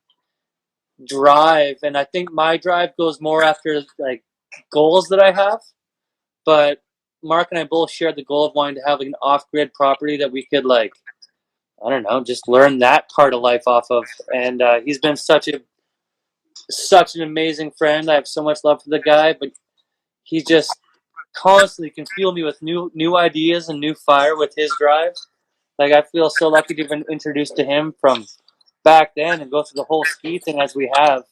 drive, and I think my drive goes more after like goals that I have. But Mark and I both shared the goal of wanting to have like an off-grid property that we could, like, I don't know, just learn that part of life off of. And he's been such an amazing friend. I have so much love for the guy, but he just constantly can fuel me with new ideas and new fire with his drive. Like, I feel so lucky to have been introduced to him from back then and go through the whole ski thing as we have,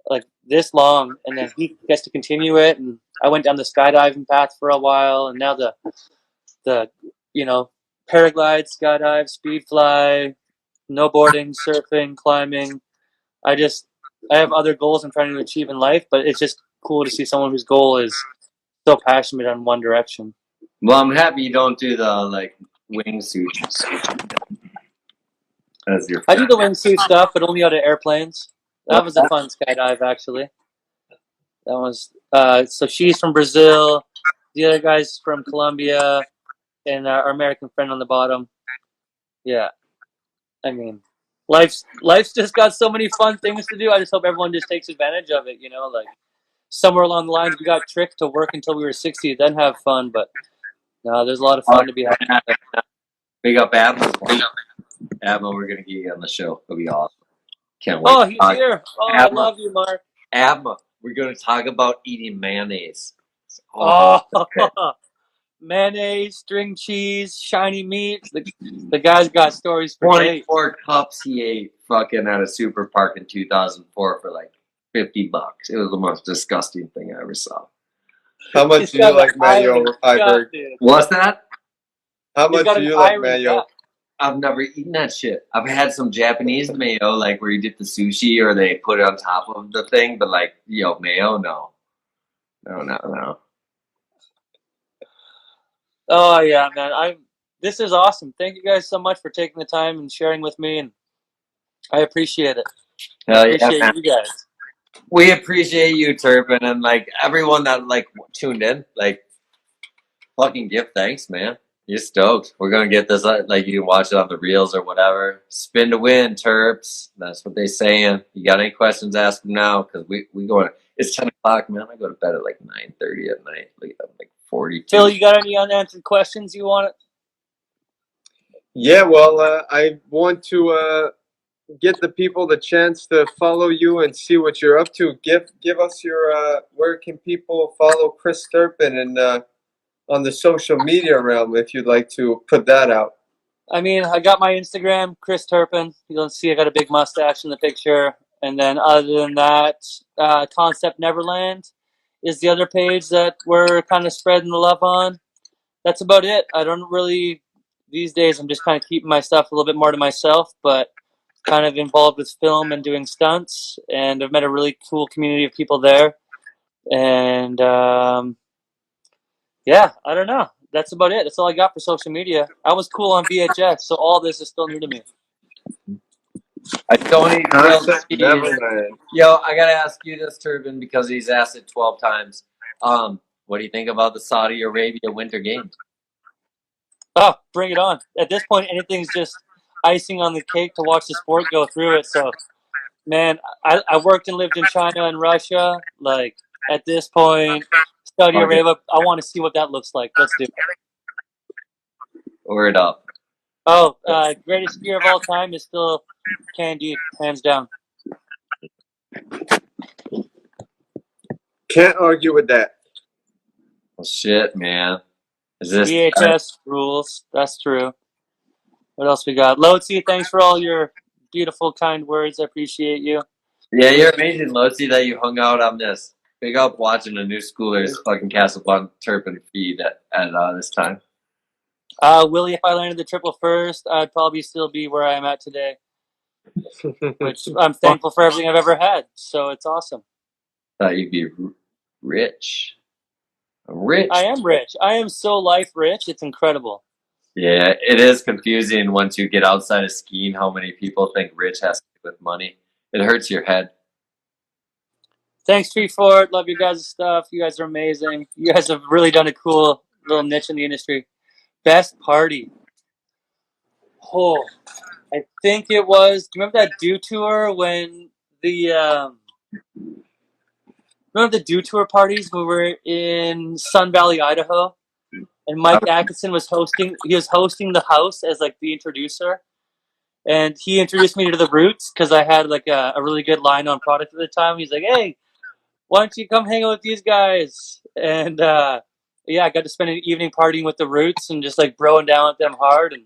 like, this long, and then he gets to continue it. And I went down the skydiving path for a while, and now the paraglide, skydive, speed fly, snowboarding, surfing, climbing. I have other goals I'm trying to achieve in life, but it's just cool to see someone whose goal is so passionate on one direction. Well, I'm happy you don't do the like wingsuit as your friend. I do the wingsuit stuff, but only out of airplanes. That was a fun skydive, actually. That was so she's from Brazil, the other guy's from Colombia, and our American friend on the bottom. Yeah, I mean, life's just got so many fun things to do. I just hope everyone just takes advantage of it. You know, like, somewhere along the lines we got tricked to work until we were 60, then have fun. But no, there's a lot of fun to be had. Big up Abba. Abba, we're gonna get you on the show. It'll be awesome. Can't wait. Oh, he's here. Oh, Abba. I love you, Mark. Abba, we're gonna talk about eating mayonnaise. Oh, mayonnaise, string cheese, shiny meat. The guy's got stories for 24 cups he ate fucking at a super park in 2004 for like $50. It was the most disgusting thing I ever saw. How much do you like mayo, Iberg? What's that? How much do you like mayo? I've never eaten that shit. I've had some Japanese mayo, like where you dip the sushi or they put it on top of the thing, but like, mayo, no. No. Oh yeah, man. This is awesome. Thank you guys so much for taking the time and sharing with me, and I appreciate it. Hell I appreciate yeah, you guys. We appreciate you, Turpin, and like everyone that like tuned in. Like, fucking give thanks, man. You're stoked. We're gonna get this. Like you can watch it on the reels or whatever. Spin to win, Terps. That's what they saying. You got any questions? Ask them now because we going. It's 10 o'clock, man. I go to bed at like 9:30 at night. Like I'm like 42. Phil, you got any unanswered questions you want? Yeah, well, I want to get the people the chance to follow you and see what you're up to. Give us your where can people follow Chris Turpin and on the social media realm if you'd like to put that out. I mean, I got my Instagram, Chris Turpin. You'll see I got a big mustache in the picture. And then other than that, Concept Neverland is the other page that we're kind of spreading the love on. That's about it. I don't really, these days, I'm just kind of keeping my stuff a little bit more to myself, but kind of involved with film and doing stunts. And I've met a really cool community of people there. And yeah, I don't know. That's about it. That's all I got for social media. I was cool on VHS, so all this is still new to me. I don't eat grilled cheese. Neverland. Yo, I gotta ask you this, Turpin, because he's asked it 12 times. What do you think about the Saudi Arabia Winter Games? Oh, bring it on. At this point, anything's just icing on the cake to watch the sport go through it. So, man, I worked and lived in China and Russia. Like, at this point, Saudi Arabia, I want to see what that looks like. Let's do it. Word up. Oh, greatest skier of all time is still Candide, hands down. Can't argue with that. Well, shit, man. Is this VHS rules. That's true. What else we got? Lotzi, thanks for all your beautiful, kind words. I appreciate you. Yeah, you're amazing, Lotzi, that you hung out on this. Big up watching a new schooler's fucking Casabon Turpin feed at this time. Willie, if I landed the triple first, I'd probably still be where I am at today. Which I'm thankful for everything I've ever had. So it's awesome. Thought you'd be rich. Rich. I am rich. I am so life rich. It's incredible. Yeah, it is confusing once you get outside of skiing how many people think rich has to do with money. It hurts your head. Thanks, Tree Fort. Love your guys' stuff. You guys are amazing. You guys have really done a cool little niche in the industry. Best party. Oh, I think it was. Do you remember that Dew Tour when the remember the Dew Tour parties? We were in Sun Valley, Idaho, and Mike Atkinson was hosting. He was hosting the house as like the introducer, and he introduced me to the Roots because I had like a really good line on product at the time. He's like, "Hey, why don't you come hang out with these guys?" And yeah, I got to spend an evening partying with the Roots and just like broing down with them hard. And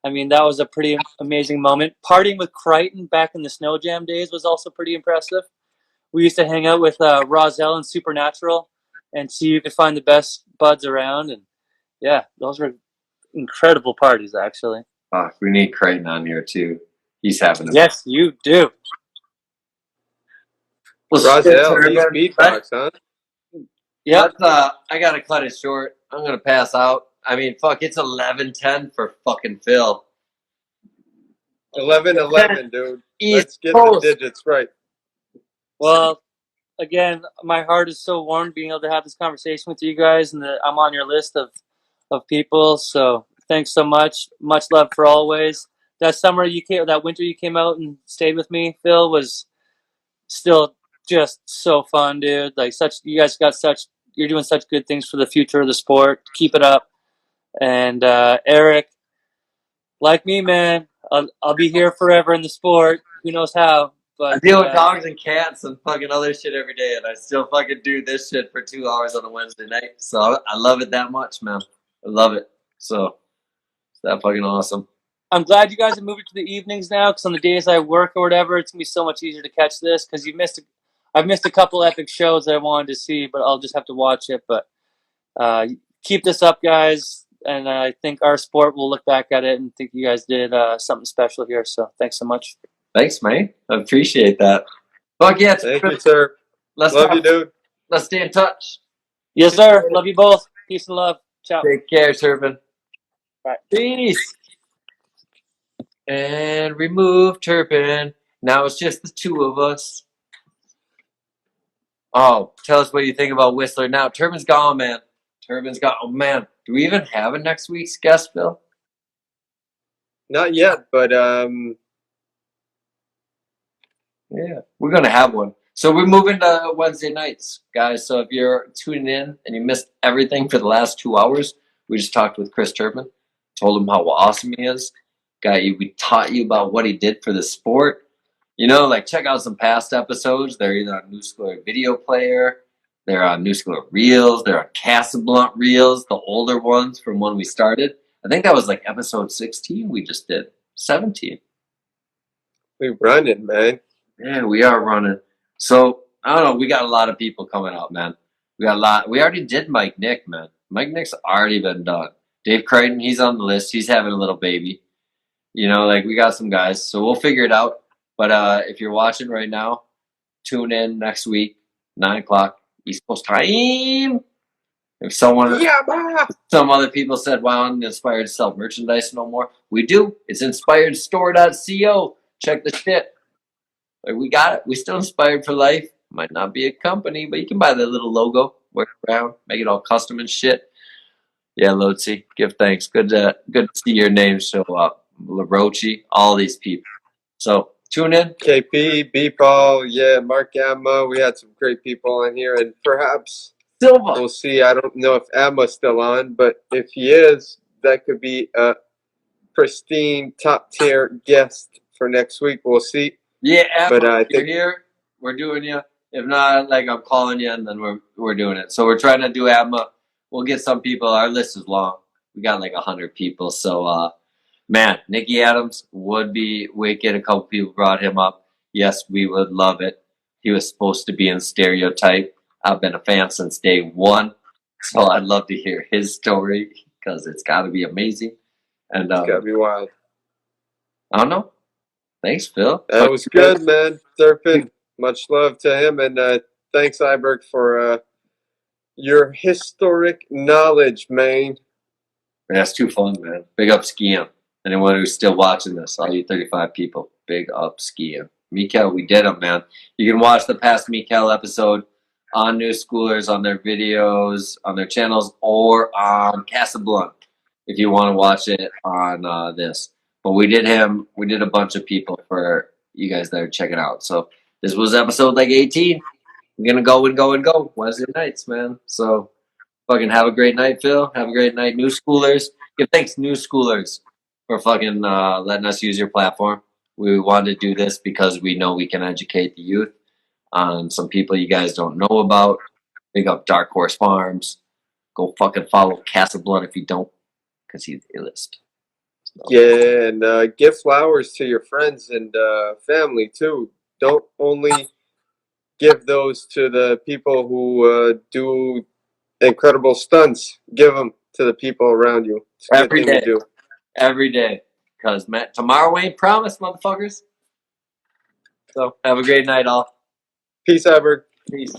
I mean, that was a pretty amazing moment. Partying with Crichton back in the Snow Jam days was also pretty impressive. We used to hang out with Rozelle and Supernatural and see who could find the best buds around. And yeah, those were incredible parties, actually. We need Crichton on here too. He's having a Yes, you do. Rozelle, he's beatbox, huh? Yeah. I gotta cut it short. I'm gonna pass out. I mean, fuck, it's 11:10 for fucking Phil. 11:11, dude. East Let's get Coast. the digits right. Well, again, my heart is so warmed being able to have this conversation with you guys, and that I'm on your list of people. So thanks so much. Much love for always. That summer that winter you came out and stayed with me, Phil, was still just so fun, dude. Like you're doing such good things for the future of the sport. Keep it up. And Eric, like me, man, I'll be here forever in the sport. Who knows how? But I deal with dogs and cats and fucking other shit every day, and I still fucking do this shit for 2 hours on a Wednesday night. So I love it that much, man. I love it. So it's that fucking awesome. I'm glad you guys have moved it to the evenings now, because on the days I work or whatever, it's gonna be so much easier to catch this. Because I've missed a couple epic shows that I wanted to see, but I'll just have to watch it. But keep this up, guys, and I think our sport will look back at it and think you guys did something special here. So thanks so much. Thanks, man. I appreciate that. Fuck yeah. Thank you, sir. Love you, dude. Let's stay in touch. Yes, sir. Love you both. Peace and love. Ciao. Take care, Turpin. Bye. Peace. And remove Turpin. Now it's just the two of us. Oh, tell us what you think about Whistler now. Turpin's gone, man. Turbin's got. Oh man, do we even have a next week's guest, Bill? Not yet, but Yeah, we're gonna have one. So we're moving to Wednesday nights, guys. So if you're tuning in and you missed everything for the last 2 hours, we just talked with Chris Turpin, told him how awesome he is. We taught you about what he did for the sport. You know, like check out some past episodes. They're either on New Schooler Video Player, they're on New Schooler Reels, they're on Casabon Reels, the older ones from when we started. I think that was like episode 16 we just did. 17. we running, man. Yeah, we are running. So I don't know. We got a lot of people coming out, man. We got a lot. We already did Mike Nick, man. Mike Nick's already been done. Dave Crichton, he's on the list. He's having a little baby. You know, like we got some guys. So we'll figure it out. But if you're watching right now, tune in next week, 9:00 East Coast time. If some other people said, "Wow, I'm inspired to sell merchandise no more," we do. It's inspiredstore.co. Check the shit. Like we got it. We still inspired for life. Might not be a company, but you can buy the little logo, wear it around, make it all custom and shit. Yeah, Lotzi, give thanks. Good to see your name show up. LaRoche, all these people. So tune in. KP, B Paul, yeah, Mark Amma. We had some great people on here, and perhaps Silva. we'll see. I don't know if Amma's still on, but if he is, that could be a pristine, top tier guest for next week. We'll see. Yeah, Emma, But I if you're think here, we're doing you. If not, like I'm calling you, and then we're doing it. So we're trying to do Emma. We'll get some people. Our list is long. We got like 100 people. So, man, Nicky Adams would be wicked. A couple people brought him up. Yes, we would love it. He was supposed to be in Stereotype. I've been a fan since day one. So I'd love to hear his story because it's got to be amazing. And it's gotta be wild. I don't know. Thanks, Phil. That was good, man. Turpin, much love to him, and thanks, Iberg, for your historic knowledge, man. That's too fun, man. Big up skiing. Anyone who's still watching this, all you 35 people, big up skiing. Mikel, we did them, man. You can watch the past Mikel episode on New Schoolers, on their videos, on their channels, or on Casabon if you want to watch it on this. But we did a bunch of people for you guys that are checking out. So this was episode like 18. We're going to go and go and go Wednesday nights, man. So fucking have a great night, Phil. Have a great night, New Schoolers. Give thanks, New Schoolers, for fucking letting us use your platform. We wanted to do this because we know we can educate the youth on some people you guys don't know about. Big up Dark Horse Farms. Go fucking follow Casabon if you don't, because he's the illest. So. Yeah, and give flowers to your friends and family, too. Don't only give those to the people who do incredible stunts. Give them to the people around you. It's a good thing to do. Every day. Because tomorrow ain't promised, motherfuckers. So have a great night, all. Peace, Iberg. Peace.